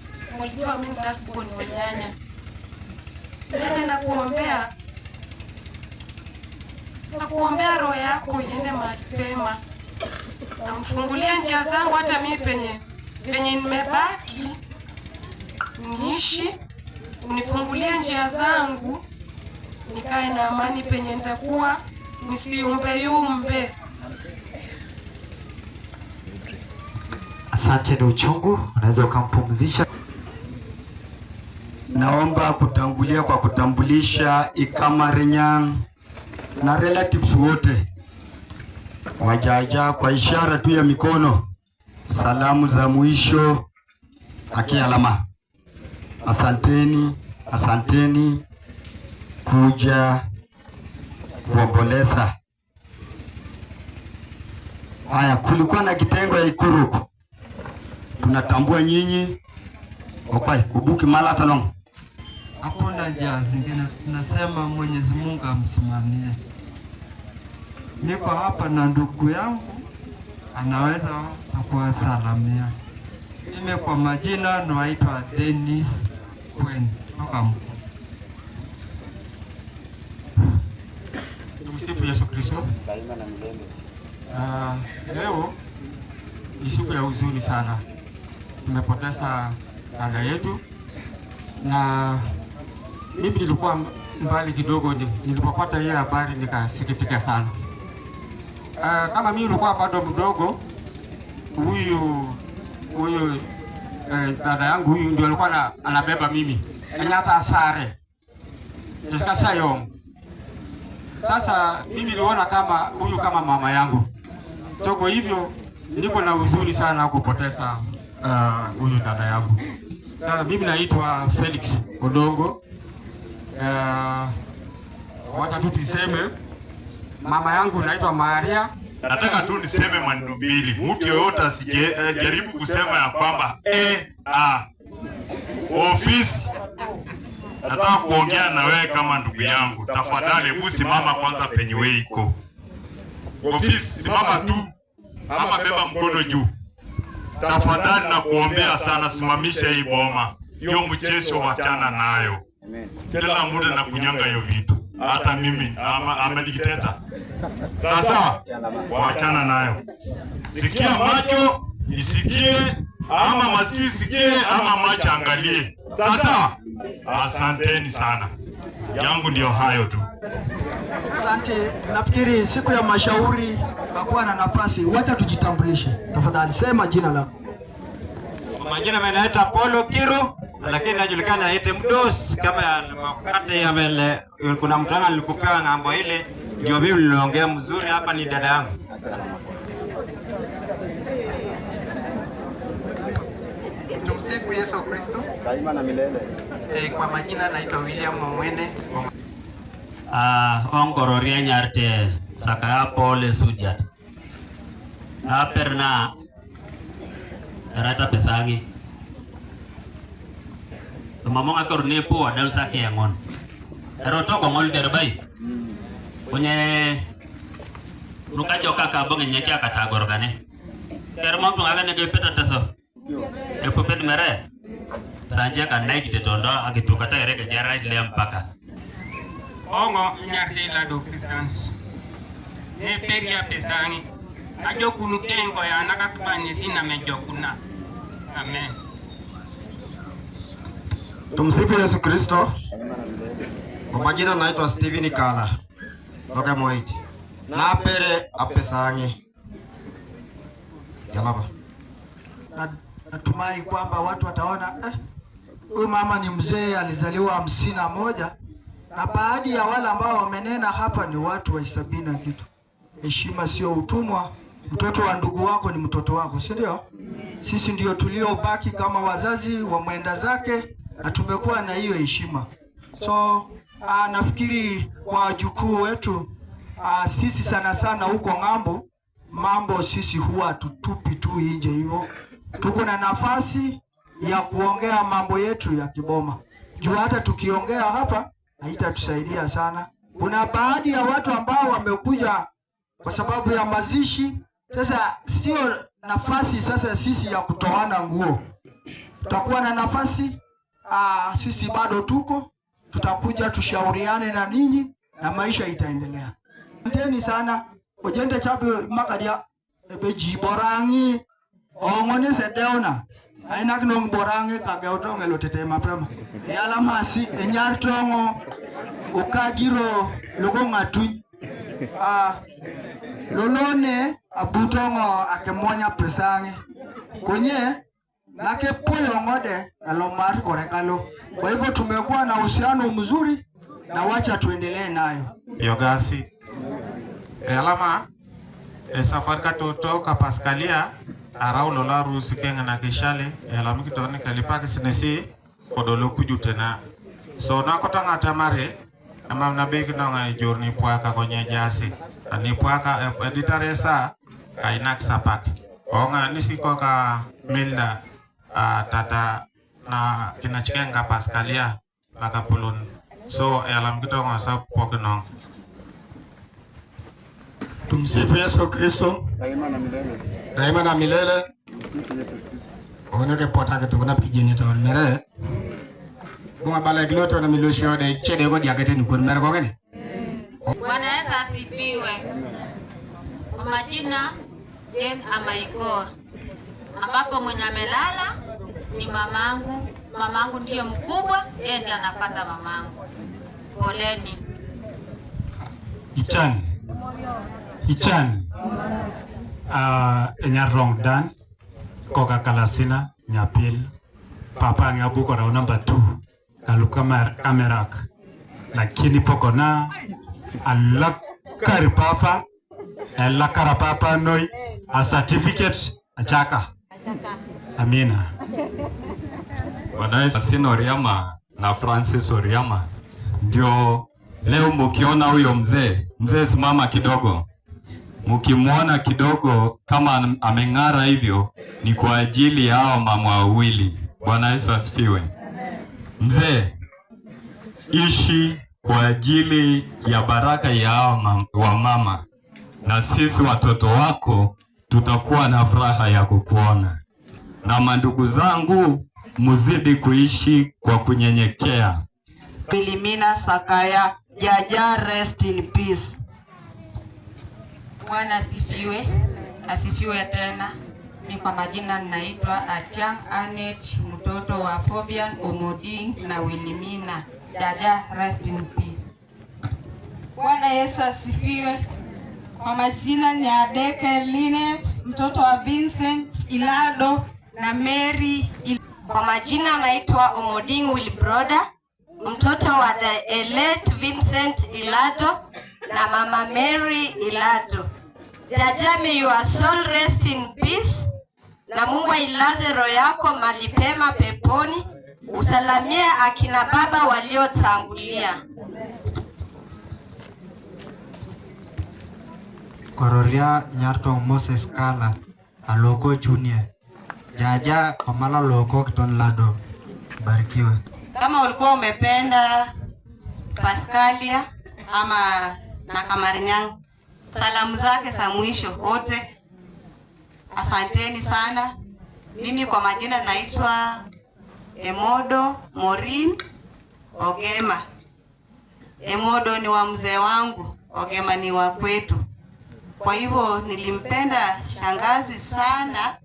Walijua mimi last born wa nyanya. Nene nakuombea roho yako iende mahali pema. Namfungulia njia zangu, hata mimi penye nimebaki niishi. Unifungulie njia zangu nikae na amani penye nitakuwa, nisiumbe. Asante. Ni uchungu, unaweza ukampumzisha. Naomba kutangulia kwa kutambulisha Ikamarinyang na relatives wote wajaja kwa ishara tu ya mikono. Salamu za mwisho akialama. Asanteni kuja kuomboleza. Haya, kulikuwa na kitengo ya Ikuruku. Tunatambua nyinyi. Okay, kubuki mala talong. Hakuna njia zingine, tunasema Mwenyezi Mungu amsimamie. Niko hapa na ndugu yangu anaweza kuwasalamia. Mimi kwa majina naitwa Dennis Kwen toka Mko. Tumsifu Yesu Kristo. Leo ni siku ya huzuni sana. Tumepoteza dada yetu, na mimi nilikuwa mbali kidogo. Nilipopata hiyo habari nikasikitika sana. Kama mimi nilikuwa bado mdogo, huyu dada yangu huyu ndio alikuwa anabeba mimi. Anyata asare. Nisikasayong. Sasa mimi niliona kama huyu kama mama yangu. So kwa hivyo niko na huzuni sana kupoteza huyu dada yangu. Sasa mimi naitwa Felix Odongo. Wacha tu tuseme mama yangu naitwa Maria. Nataka tu niseme maneno mbili. Mtu yoyote asijaribu kusema ya kwamba ofisi. Nataka kuongea na wewe kama ndugu yangu. Tafadhali usimama kwanza penye wewe iko. Ofisi simama tu ama beba mkono juu. Tafadhali na kuombea sana, simamisha hii boma. Hiyo mchezo wachana nayo. Kila muda na kunyanga hiyo vitu. Hata mimi ama dikteta. Sasa wachana nayo. Sikia macho isikie, ama masikio isikie, ama macho angalie. Sasa asanteni sana. Yangu ndio hayo tu. Asante. Nafikiri siku ya mashauri tutakuwa na nafasi. Wacha tujitambulishe. Tafadhali sema jina lako. Majina yanaitwa Polo Kiru, lakini najulikana aite Mdos kama wakati ya mbele kuna mtu alikupewa ngambo ile ndio mimi niliongea mzuri hapa ni dada yangu. Tumsifu Yesu Kristo. Daima na milele. Kwa majina naitwa William Mwene. Ongororia nyarte sakaya pole sujat. Aperna rata pesangi. Mamong akorne po adal sa kiangon. Eroto ko ngol terbai. Punye nuka joka kabong nyeki akatagor kane. Kermong tungaga nege peta taso. Epopet mere. Sanja kan naik de tondo agituka ta ere ke jara ile mpaka. Ongo nyarti la do Christians. Ne peria pesangi. Ajo kunu kengo ya nakatubani sina mejokuna. Amen. Tumsifu Yesu Kristo. Kwa majina naitwa Steven Kala. Toka Moiti. Na pere apesangi. Yalaba. Natumai kwamba watu wataona huyu mama ni mzee, alizaliwa 51 na baadhi ya wale ambao wamenena hapa ni watu wa 70 na kitu. Heshima sio utumwa. Mtoto wa ndugu wako ni mtoto wako, si ndio? Sisi ndio tuliobaki kama wazazi wa mwenda zake na tumekuwa na hiyo heshima. So nafikiri kwa wajukuu wetu sisi sana sana huko ng'ambo mambo sisi huwa tutupi tu nje hivyo. Tuko na nafasi ya kuongea mambo yetu ya kiboma. Juu hata tukiongea hapa haitatusaidia sana. Kuna baadhi ya watu ambao wamekuja kwa sababu ya mazishi. Sasa sio nafasi sasa sisi ya kutoana nguo. Tutakuwa na nafasi sisi bado tuko, tutakuja tushauriane na ninyi na maisha itaendelea. Asanteni sana. Ojende chape makadia beji borangi ongone sedeona. Aina kinong borangi kageutonge lotete mapema. Yalamasi enyartongo ukagiro logo ngatui. Lolone abutongo akemonya pesangi. Konye nake poyo ngode alomar korekalo. Kwa hivyo tumekuwa na uhusiano mzuri na wacha tuendelee nayo. Yogasi. Alama safari katoto ka Pascalia arau lola rusi kenga na kishale alama kitoni kalipaki sinesi kodolo kujutena. So na kotanga tamare ama na begi na ngai jorni puaka konye jasi. Ani puaka editaresa kainak sapak. Onga nisi koka milda tata na kinachikenga Pascalia nakapulun. So alam kitonga sa pokenong. Tumsifu Yesu Kristo. Daima na milele. Daima na milele. Oneke pota ke tukuna pijenge to mere. Bunga bala kiloto na milosho de chede go diakete ni kun mere ko ngene. Bwana Yesu asifiwe. Kwa majina Jane Amaikor, ambapo mwenye amelala ni mamangu. Mamangu ndiye mkubwa, yeye ndiye anafuata mamangu. Poleni. Ichan Enyarong Dan Koka Kalasina Nyapil Papa Ngabuko Rao number 2 Kaluka Kamerak lakini pokona alakar papa alakara papa noi a certificate achaka. Amina. Sina Oriama na Francis Oriama ndio leo mkiona huyo mzee simama kidogo, mkimwona kidogo kama ameng'ara hivyo, ni kwa ajili ya hao mama wawili. Bwana Yesu asifiwe. Mzee, ishi kwa ajili ya baraka ya hao wa mama, na sisi watoto wako tutakuwa na furaha ya kukuona. Na mandugu zangu, muzidi kuishi kwa kunyenyekea. Wilhelmina Sakaya, Jaja, rest in peace. Bwana asifiwe. Asifiwe tena. Mimi kwa majina ninaitwa Atiang Anet, mtoto wa Fabian Omoding na Wilhelmina. Jaja, rest in peace. Bwana Yesu asifiwe. Kwa majina ni Adeke Linet, mtoto wa Vincent Ilado na Mary. Kwa majina naitwa Omoding Wilbroda, mtoto wa the elect Vincent Ilado na mama Mary Ilado. Jaja, may your soul rest in peace, na Mungu ailaze roho yako mahali pema peponi. Usalamie akina baba waliotangulia. Kororia Nyarto Moses Kala Aloko Junior. Jaja Omala Loko Kiton Lado. Barikiwe. Kama ulikuwa umependa Pascalia ama na Kamarinyang, salamu zake za mwisho wote, asanteni sana. Mimi kwa majina naitwa Emodo Morin Ogema. Emodo ni wa mzee wangu, Ogema ni wa kwetu. Kwa hivyo nilimpenda shangazi sana,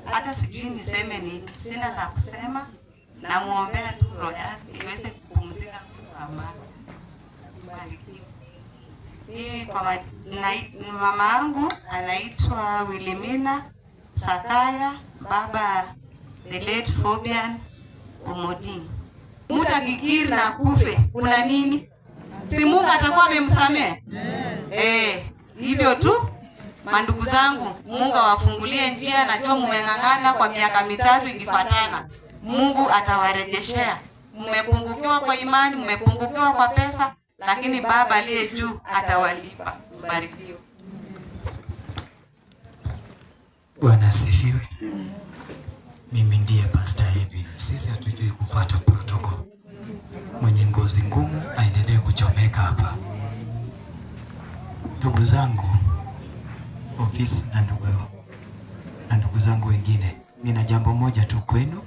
hata sijui niseme nini, sina la kusema. Na muombea tu roho yake iweze kupumzika kwa amani. Mimi kwa mama yangu anaitwa Wilhelmina Sakaya, baba the late Fabian Omoding. Mtu akikiri na kufe, kuna nini? Si Mungu atakuwa amemsamehe? Hivyo tu mandugu zangu, Mungu awafungulie njia. Najua mmeng'ang'ana kwa miaka 3 ikifuatana. Mungu atawarejeshea. Mmepungukiwa kwa imani, mmepungukiwa kwa pesa, lakini Baba aliye juu atawalipa. Mbarikiwe. Bwana asifiwe. Mimi ndiye Pastor Edwin. Sisi hatujui kufuata protocol. Mwenye ngozi ngumu aendelee kuchomeka hapa. Ndugu zangu, ofisi na ndugu zangu wengine, nina jambo moja tu kwenu.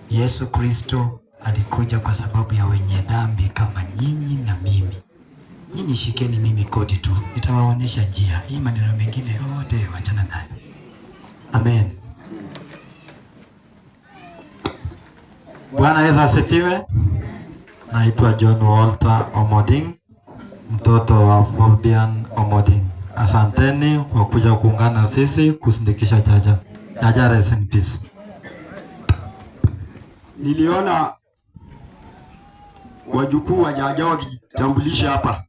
Yesu Kristo alikuja kwa sababu ya wenye dhambi kama nyinyi na mimi. Nyinyi shikeni mimi koti tu, nitawaonesha njia. Hii maneno mengine yote wachana nayo. Amen. Bwana Yesu asifiwe. Naitwa John Walter Omoding, mtoto wa Fabian Omoding. Asanteni kwa kuja kuungana sisi kusindikisha Jaja. Jaja, rest in peace. Niliona wajukuu wa Jaja wakitambulisha hapa.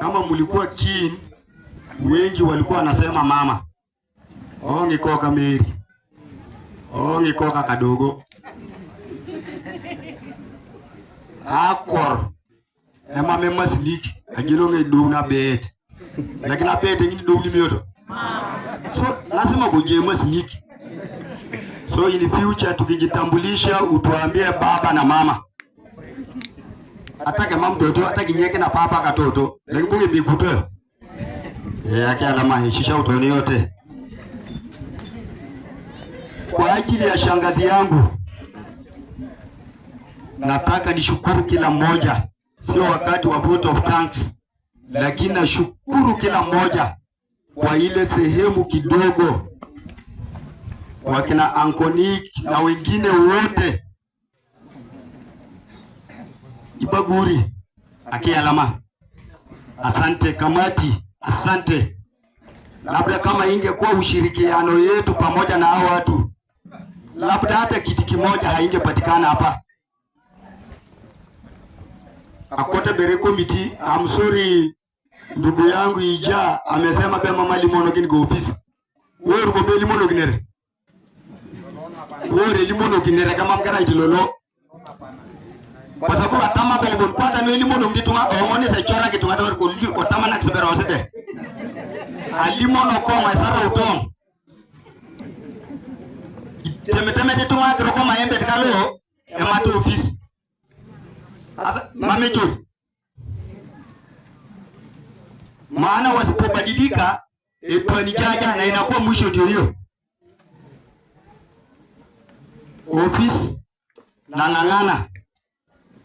Kama mlikuwa keen, wengi walikuwa wanasema mama. Ngikoka Mary. Ngikoka kadogo. Akor. Ema mema siniki. Ajilonge duna bet. Lakini bet ngini duni mioto. So lazima kujema siniki. So in future tukijitambulisha utuambie baba na mama. Atake mama mtoto, atake nyeke na papa katoto. Lakini bunge bikuto. Yake alama hishisha utoni yote. Kwa ajili ya shangazi yangu, nataka nishukuru kila mmoja. Sio wakati wa vote of thanks, lakini nashukuru kila mmoja kwa ile sehemu kidogo, wakina Ankonik na wengine wote. Ibaguri akialama, asante kamati, asante. Labda kama ingekuwa ushirikiano yetu pamoja na hao watu, labda hata kiti kimoja haingepatikana hapa. akote bere committee. I'm sorry ndugu yangu Ija amesema pe mama limono kini go office. Wewe uko be limono kinere. Wewe limono kinere kama mkara itilolo. Kwa sababu atama kwa bon kwanza no limono ngitunga omoni se chora kitunga tawer ko otama na kisebera osete. Alimono ko masara utom. Temeteme kitunga kiroko maembe tikalo emato office. Asa mamechori. Maana wasipobadilika etwani jaja na inakuwa mwisho ndio hiyo. Office na ngangana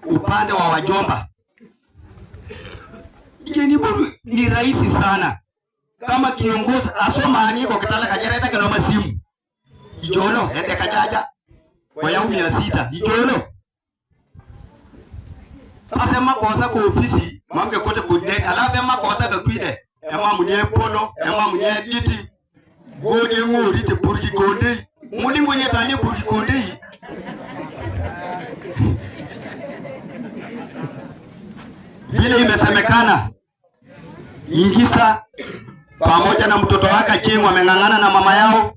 upande wa wajomba. Igeni boru ni rahisi sana. Kama kiongozi asoma aniko kitala kajara ita kina masimu. Ijolo ete kajaja kwa yau 600 ijolo. Sasa makosa kwa ofisi mamge kote coordinate alafu makosa ka kwide ema munye polo ema munye diti godi ngori te burgi konde muni ngonye tani burgi konde vile imesemekana Ingisa pamoja na mtoto wake Ching wameng'ang'ana na mama yao,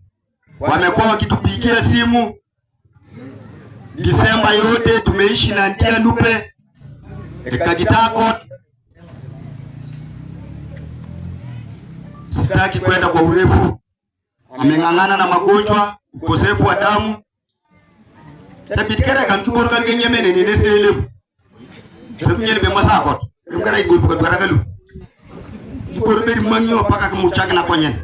wamekuwa wakitupigia simu Disemba yote tumeishi na Ntia Lupe Kaditako. Sitaki kwenda kwa urefu. Ameng'ang'ana na magonjwa, ukosefu wa damu. Tabitkara kamkibor kan genyemene ni neselem. Sebnyele be masakot. Ngara igol ko garagalu. Ibor beri mangyo paka kemucak na konyen.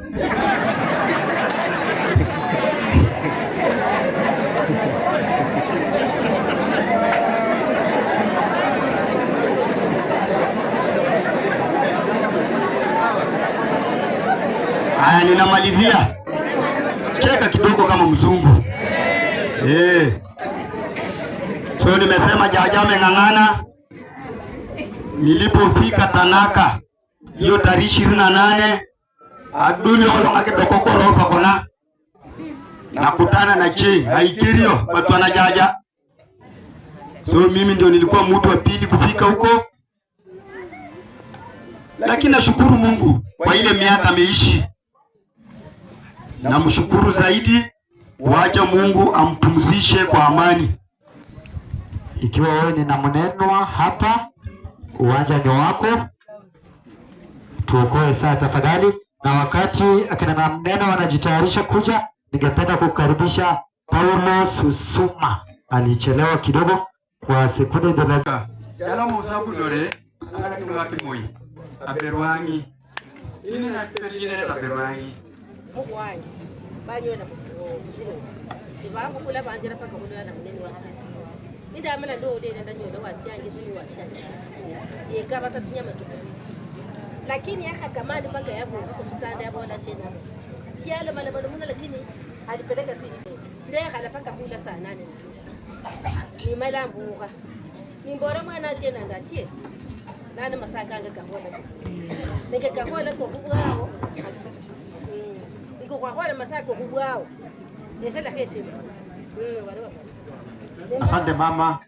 Haya, ninamalizia. Cheka kidogo kama mzungu. So nimesema jaja ameng'ang'ana. Nilipofika Tanaka hiyo tarehe 28 aduli olongake dokokoro fakona nakutana na Ching haikirio watu wanajaja. So mimi ndio nilikuwa mtu wa pili kufika huko, lakini nashukuru Mungu kwa ile miaka ameishi. Namshukuru zaidi, wacha Mungu ampumzishe kwa amani. Ikiwa wewe ni na mnenwa hapa, uwanja ni wako. Tuokoe saa tafadhali, na wakati akina na mneno wanajitayarisha kuja, ningependa kukaribisha Paulo Susuma. Alichelewa kidogo kwa sekunde 30. Yala musabu lore akati wake moyi aberwangi ini na perine na aberwangi mugwanyi banyo na kushiro ibangu kula banjira paka kudala na mneni wa hapa nida amela ndo ode nda nyoda wasyange shini wasyange ye kaba tatinya matuko lakini yaka kamani paka yabo kutanda yabo la tena kiala mala muna lakini alipeleka tu hivi ndio kala paka kula saa 8 ni mala mbuga ni mbora mwana tena ndatie nani masaka anga kahola nike kahola ko kubwao niko kwa hola masaka ko kubwao nesela heshima Asante mama.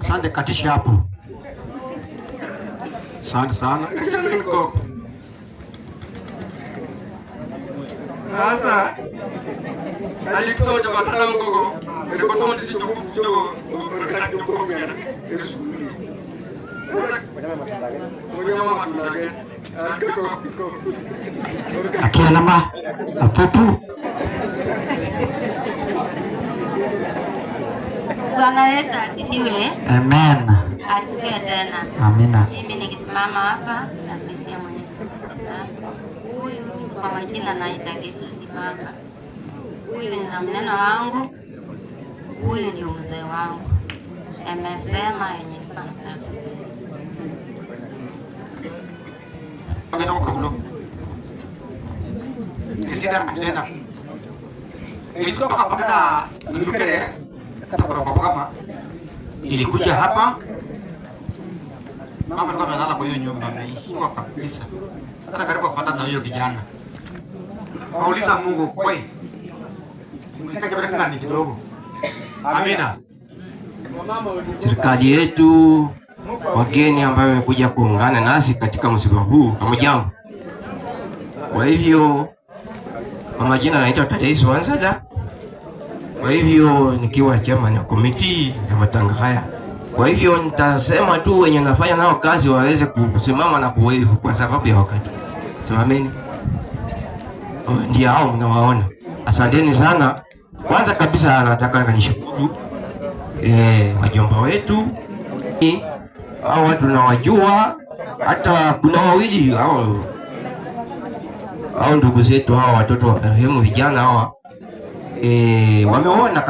Asante katishi hapo. Asante sana. Sasa alitoja batana ngogo ndio tondi si tuko ngana. Akia nama apopu. Bwana Yesu asifiwe. Amen. Asifiwe tena. Amina. Mimi nikisimama hapa na Kristo Mwenyezi. Huyu kwa majina naita Gertrude Baba. Huyu ni na mneno wangu. Huyu ndio mzee wangu. Amesema yenye nataka kusema. Pagano ko kabulo. Isidar tena. Itu pagana nukere. Kama ilikuja hapa mama alikuwa amelala kwa hiyo nyumba ameishiwa kabisa, hata karibu kufuatana na hiyo kijana. Wauliza Mungu kweli, mkitaka kibeleka ni kidogo. Amina. Serikali yetu wageni ambao wamekuja kuungana nasi katika msiba huu. Hamjambo. Kwa hivyo kwa majina naitwa Tadei Wanzada. Kwa hivyo nikiwa chairman ya komiti ya matanga haya. Kwa hivyo nitasema tu wenye nafanya nao kazi waweze kusimama na kuwave kwa sababu ya wakati. Simameni. Ndio hao mnawaona. Asanteni sana. Kwanza kabisa nataka nishukuru wajomba wetu. Hao watu nawajua, hata kuna wawili hao ndugu zetu hao watoto wa marehemu vijana hawa wameoa na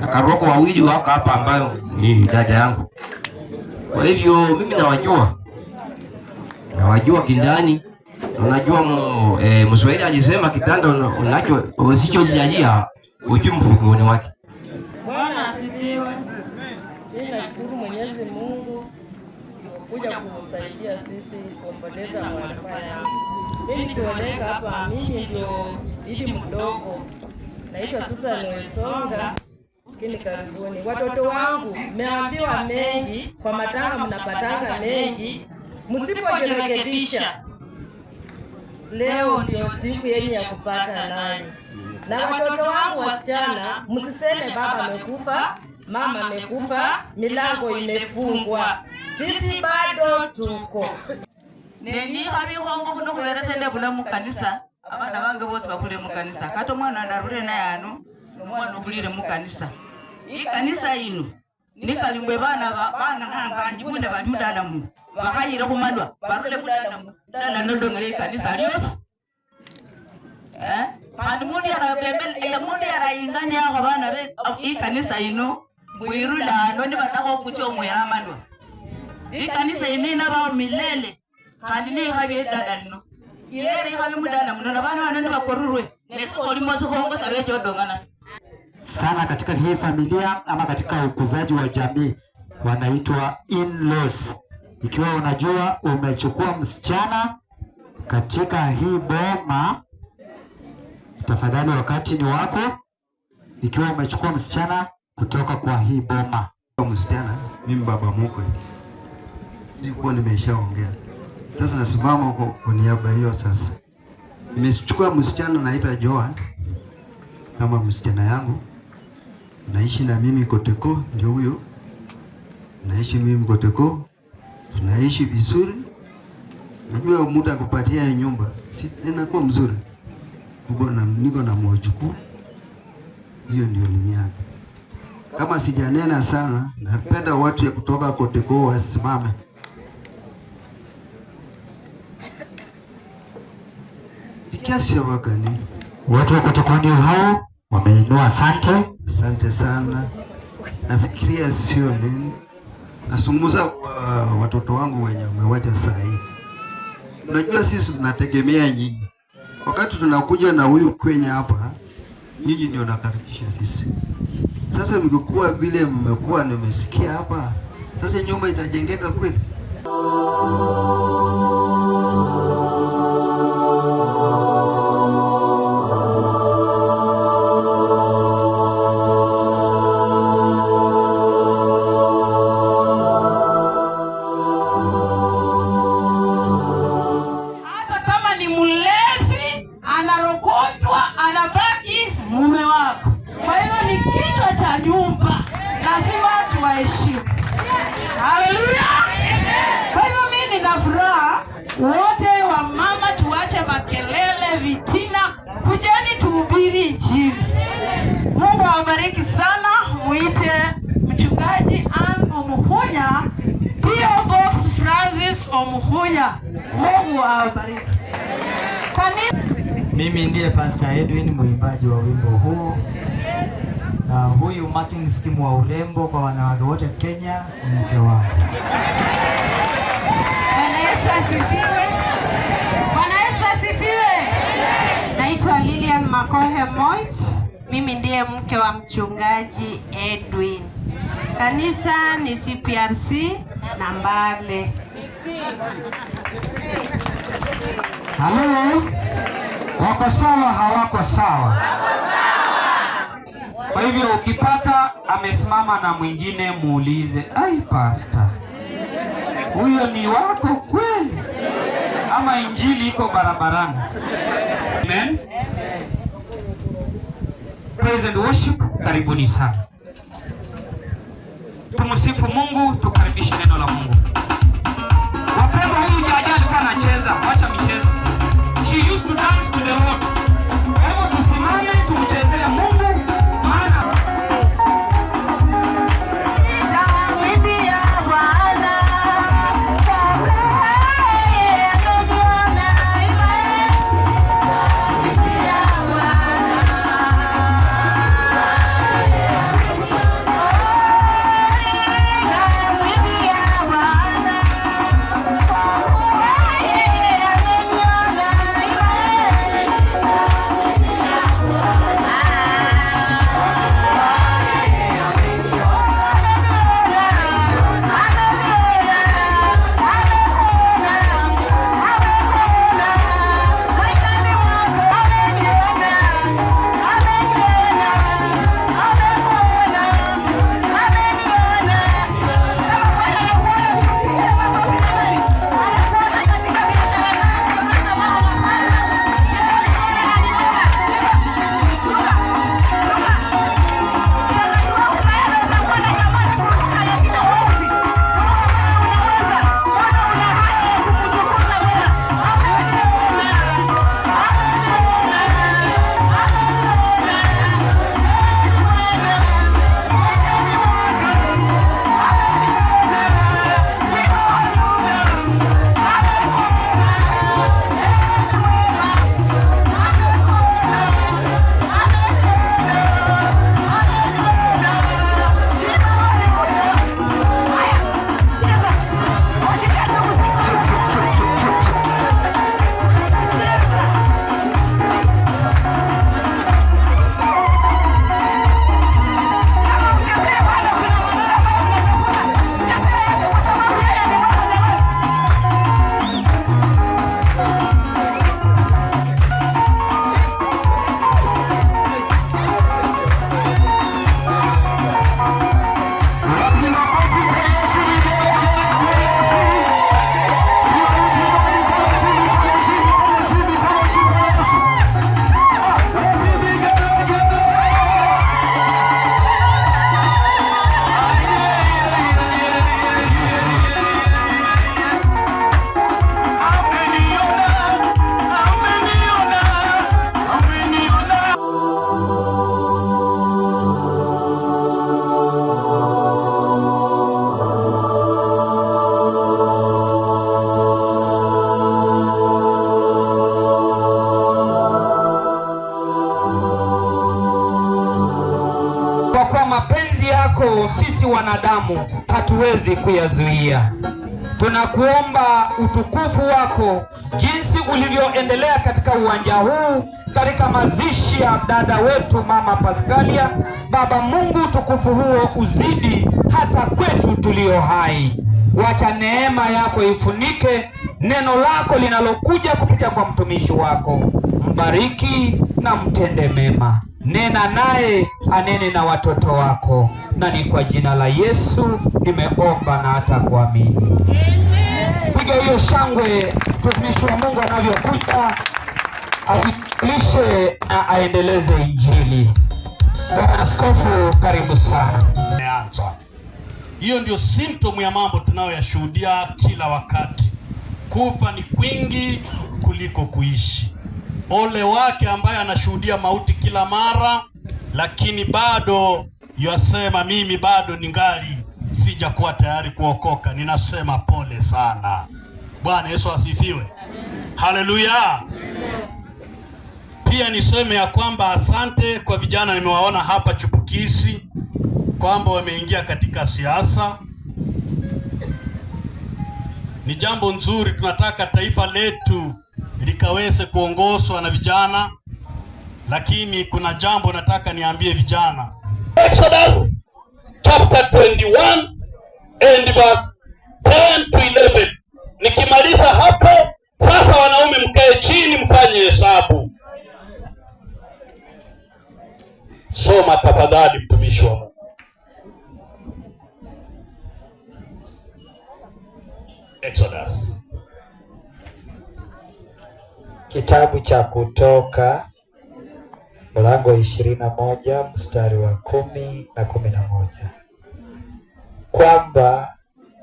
Karogo wawili wako hapa ambayo ni dada yangu. Kwa hivyo mimi nawajua kindani. Unajua Mswahili alisema kitanda unacho usicholilalia ujui mfukoni wake. Bwana asifiwe. Mimi nashukuru Mwenyezi Mungu kuja kumusaidia sisi kuomboleza mwanafa yangu. Mimi nikioleka hapa, mimi ndio bibi mdogo. Naitwa Susan Wesonga. Kini karibuni. Watoto wangu mmeambiwa mengi, kwa matanga mnapatanga mengi. Msipojirekebisha, leo ndio siku yenu ya kupata nani. Na watoto wangu wasichana, msiseme baba amekufa, mama amekufa, milango imefungwa. Sisi bado tuko. Neni habi hongo kuno kuwera tende bula mu kanisa. Abana bange bose bakule mu kanisa. Kato mwana ndarure na yano, mwana ubulire mu kanisa. Hii kanisa ino nikalimbwe bana nganji munde bamudana mu. Bakayira kumalwa, barule mudana mu. Dana ndongere kanisa lyos. Kandi mundi yara ingani yako bana be hii kanisa ino mwirula noni batako kucho mwera mandwa. Hii kanisa ino naba milele. Kandi ni habi dada no. Ile habi mudana mu na bana wanani bakorurwe. Nesko limoso hongo sabe chodongana. Sana katika hii familia ama katika ukuzaji wa jamii wanaitwa in-laws. Ikiwa unajua umechukua msichana katika hii boma, tafadhali wakati ni wako. Ikiwa umechukua msichana kutoka kwa hii boma. Msichana, mimi baba mkwe. Sikuwa nimeshaongea. Sasa nasimama kwa niaba hiyo sasa. Nimechukua msichana naitwa Joan kama msichana yangu. Naishi na mimi Koteko, ndio huyo. Naishi mimi Koteko. Tunaishi vizuri. Najua mtu akupatia nyumba, si inakuwa mzuri. Niko na mjukuu. Hiyo ndio nini yake. Kama sijanena sana, napenda watu ya kutoka Koteko wasimame. Kiasi ya wakani. Watu wa Koteko ndio hao wameinua asante. Asante sana. Nafikiria sio nini. Nasungumuza watoto wangu wenye wamewacha saa hii. Unajua sisi tunategemea nyinyi. Wakati tunakuja na huyu kwenye hapa, nyinyi ndio nakaribisha sisi. Sasa mkikuwa vile mmekuwa nimesikia hapa, sasa nyumba itajengeka kweli? Wote wa mama tuache makelele, vitina, kujeni tuhubiri Injili. Mungu awabariki sana. Muite mchungaji Ann Omuhunya, P.O. Box Francis Omuhunya. Mungu awabariki. Mimi ndiye Pastor Edwin, mwimbaji wa wimbo huu. Na huyu marking scheme wa urembo kwa wanawake wote Kenya ni mke wangu. Bwana Yesu asifiwe. Naitwa Lilian Makohe Moit. Mimi ndiye mke wa mchungaji Edwin. Kanisa ni CPRC na Mbale. Halo. Wako sawa hawako sawa? Kwa hivyo ukipata amesimama na mwingine muulize, "Ai pastor, Huyo ni wako kweli ama injili iko barabarani? Amen. Praise and worship, karibuni sana. Tumsifu Mungu, tukaribishe neno la Mungu. Wapendwa, huyu jaji alikuwa anacheza, acha michezo. She used to dance to the Lord. Hebu tusimame tumchezee Mungu maana mapenzi yako sisi wanadamu hatuwezi kuyazuia. Tunakuomba utukufu wako jinsi ulivyoendelea katika uwanja huu katika mazishi ya dada wetu Mama Paskalia. Baba Mungu, utukufu huo uzidi hata kwetu tulio hai. Wacha neema yako ifunike neno lako linalokuja kupitia kwa mtumishi wako. Mbariki na mtende mema. Nena naye anene na watoto wako, na ni kwa jina la Yesu nimeomba na hata kuamini. Piga hiyo shangwe mtumishi wa Mungu anavyokuja ajilishe na aendeleze injili. Bwana Askofu, karibu sana. Umeanza. Hiyo ndio symptom ya mambo tunayoyashuhudia kila wakati. Kufa ni kwingi kuliko kuishi. Ole wake ambaye anashuhudia mauti kila mara, lakini bado yasema mimi bado ningali sijakuwa tayari kuokoka. Ninasema pole sana. Bwana Yesu asifiwe. Haleluya. Pia niseme ya kwamba asante kwa vijana nimewaona hapa chipukizi kwamba wameingia katika siasa. Ni jambo nzuri, tunataka taifa letu likaweze kuongozwa na vijana, lakini kuna jambo nataka niambie vijana. Exodus chapter 21 and verse 10 to 11. Nikimaliza hapo sasa, wanaume mkae chini mfanye hesabu. Soma tafadhali mtumishi wa Mungu. Exodus. Kitabu cha Kutoka mlango 21 mstari wa 10 na 11, kwamba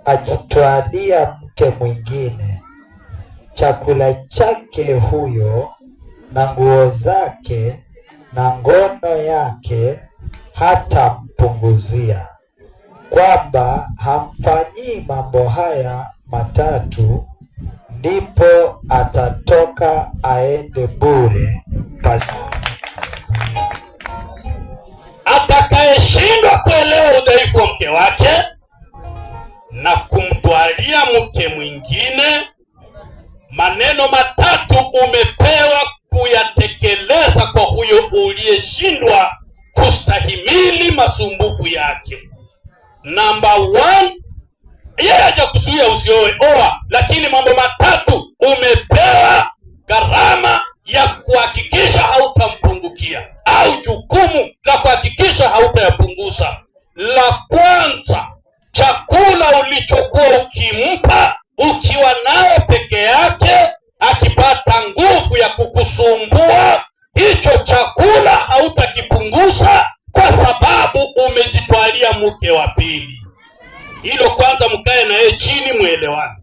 ajitwalia mke mwingine chakula chake huyo na nguo zake na ngono yake hatampunguzia, kwamba hamfanyii mambo haya matatu, ndipo atatoka aende bure. Atakayeshindwa kuelewa udhaifu wa mke wake na kumtwalia mke mwingine, maneno matatu umepewa kuyatekeleza kwa huyo uliyeshindwa kustahimili masumbufu yake. Number 1, yeye hajakuzuia usioe, oa, lakini mambo matatu umepewa gharama ya kuhakikisha hautampungukia, au jukumu la kuhakikisha hautayapunguza. La kwanza, chakula ulichokuwa ukimpa ukiwa naye peke yake, akipata nguvu ya kukusumbua, hicho chakula hautakipunguza kwa sababu umejitwalia mke wa pili. Hilo kwanza mkae na yeye chini muelewane.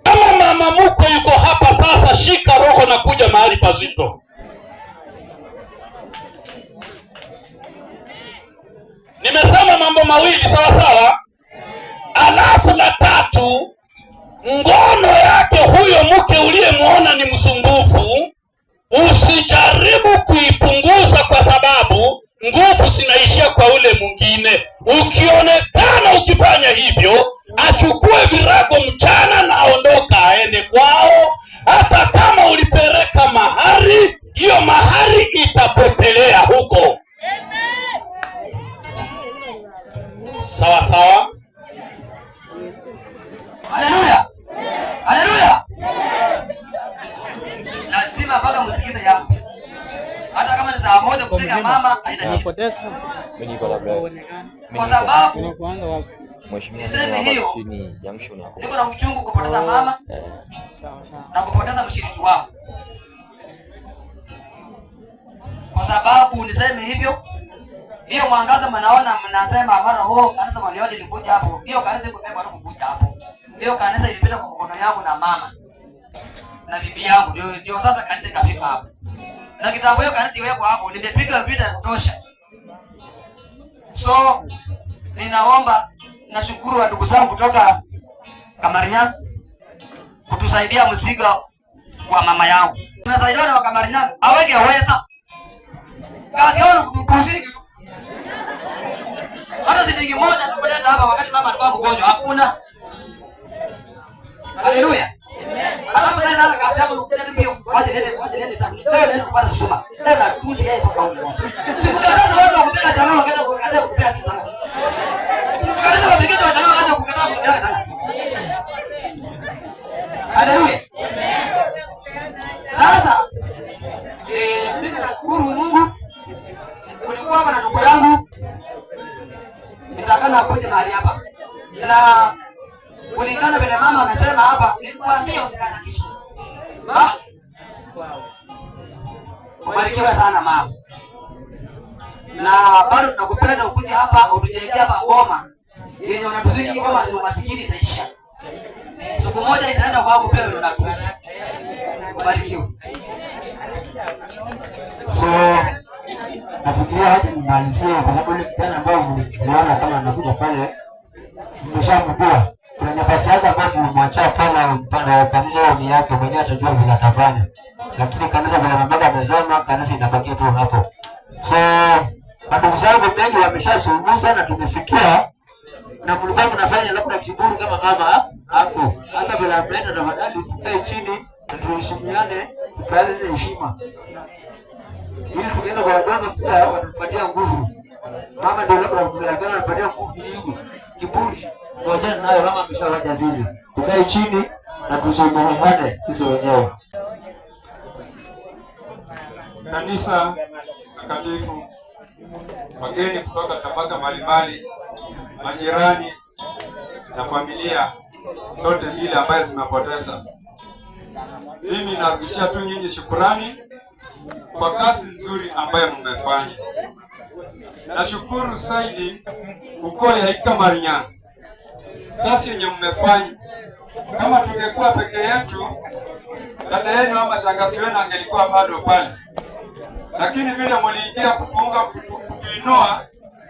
Kama mama mkwe yuko hapa sasa, shika roho na kuja mahali pazito. Nimesema mambo mawili sawa sawa. Alafu la tatu, ngono yake huyo mke uliyemuona ni msumbufu, usijaribu kuipunguza kwa sababu nguvu zinaishia kwa ule mwingine. Ukionekana ukifanya hivyo, achukue virago mchana na aondoka aende kwao. Hata kama ulipeleka mahari, hiyo mahari itapotelea huko. Sawa sawa. Haleluya. Haleluya. Lazima mpaka msikize yapo. Hata kama ni saa moja kusema mama hainashida. Kwa sababu niseme hiyo, niko na uchungu kupoteza mama na kupoteza mshiriki wao. Kwa sababu niseme hivyo, hiyo mwangaza mnaona mnasema mara kanisa waliona ilikuja hapo. Hiyo kanisa iko mbele kukuja hapo. Hiyo kanisa ilipita kwa mkono yangu na mama na bibi yangu, ndio sasa kanisa ikafika hapo. Na kitambo hiyo kanisa iwekwa hapo, nimepiga vita ya kutosha. So ninaomba, nashukuru wa ndugu zangu kutoka Kamarinya kutusaidia mzigo wa mama yangu. Tunasaidiwa na Kamarinya, aweke weza. Kazi yao kutusiki tu. Hata shilingi moja tupeleka hapa wakati mama alikuwa mgonjwa, hakuna. Haleluya. Alafu tena kazi yako ukitaka hiyo, wacha nende tani. Ndio kupata suma. Ndio tusi yeye mpaka huko. Sikutakaza watu wakupeka jamaa wakaenda kukaza kupea sasa. Sikutakaza wapigana wa jamaa wakaenda kukataa kupea sasa. Haleluya. Sasa mimi nashukuru Mungu. Kulikuwa na ndugu yangu nitakana kuja mahali hapa. Na kulingana vile mama amesema hapa, nilikwambia usikana kisho. Ubarikiwe sana mama. Na bado tunakupenda ukuje hapa utujengea hapa goma. Yenye unatuziki goma ni masikini itaisha. Siku moja inaenda kwa hapo pia unatusi. Ubarikiwe. So nafikiria hata nimalizie kwa sababu ile kijana ambaye mliona kama anakuja pale mmeshamjua. Kuna nafasi yake ambayo tulimwachia pale mpande wa kanisa ni yake mwenyewe, atajua vile atafanya. Lakini kanisa vile mama amesema, kanisa inabaki tu hapo. So ndugu zangu wengi wameshasuluhisha na tumesikia, na mlikuwa mnafanya labda kiburi kama mama hapo. Sasa vile ameenda, tafadhali tukae chini na tuheshimiane, tukae na heshima. Ili tukienda kwa wadogo pia watupatia nguvu. Mama ndio labda kuonekana anapatia nguvu nyingi. Kiburi ngoja nayo mama ameshawaja sisi. Tukae chini na tusaidiane sisi wenyewe. Kanisa takatifu, wageni kutoka tabaka mbalimbali, majirani na familia, zote mbili ambaye zimepoteza. Mimi narudishia tu nyinyi shukurani kwa kazi nzuri ambayo mmefanya. Nashukuru zaidi ukoo ya Ikamarinya, kazi yenye mmefanya. Kama tungekuwa peke yetu, dada yenu ama shangazi wenu angelikuwa bado pale, lakini vile mliingia kutuinua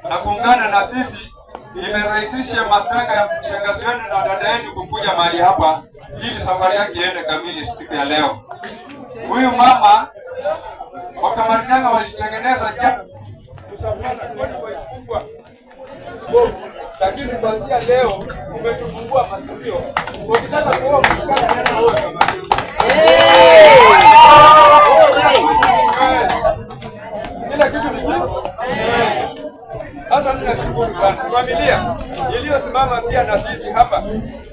na kuungana na sisi, imerahisisha matanga ya shangazi wenu na dada yenu kukuja mahali hapa ili safari yake iende kamili siku ya leo. Huyu mama wa Kamarinyanga walitengeneza lakini kuanzia leo umetufungua masikio. Ukitaka kuwa mkutano tena wote kila kitu ni kitu. Sasa tunashukuru sana familia iliyosimama pia na sisi hapa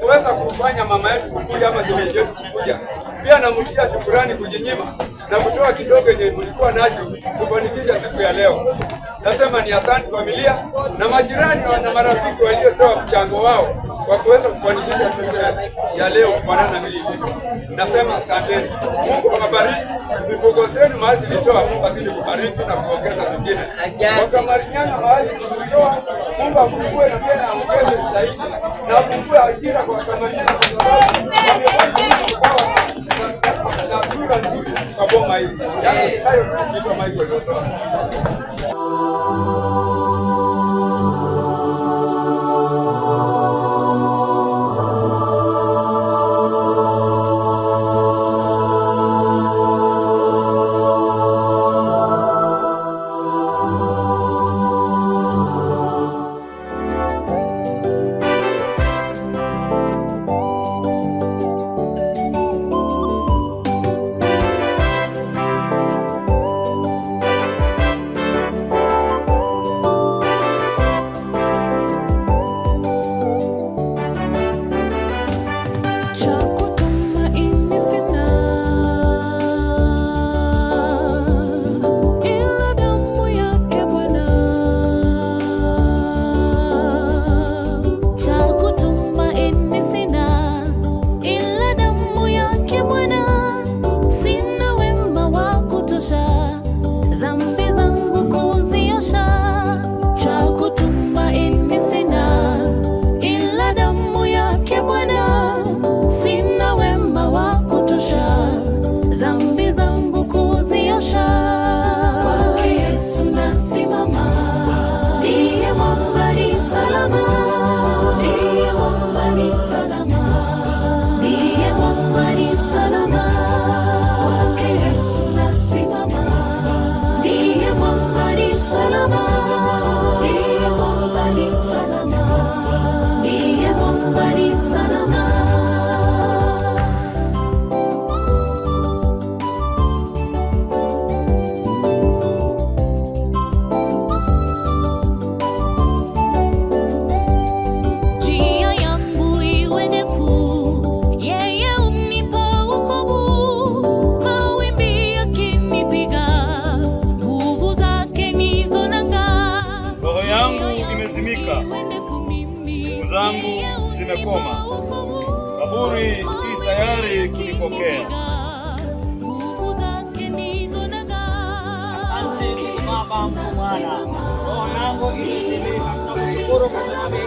kuweza kufanya mama yetu kukuja ama shemeji yetu kukuja. Pia namshia shukrani kujinyima na kutoa kidogo yenye mlikuwa nacho kufanikisha siku ya leo. Nasema ni asante familia na majirani na marafiki waliotoa mchango wao kwa kuweza kufanikisha siku ya leo kufanana na mimi. Nasema asante. Mungu awabariki. Mifugo zenu mahali zilitoa, Mungu azidi kubariki na kuongeza zingine. Kwa Kamarinyanga mahali tulitoa, Mungu afungue na tena aongeze zaidi na afungue ajira kwa Kamarinyanga kwa sababu na sura nzuri kwa boma hili. Yaani hayo ndio kitu Michael alitoa. Siku zangu zimekoma, kaburi hii tayari kunipokea. Asante Baba, Mwana, roho yangu imezimika, nakushukuru kwa sababu ya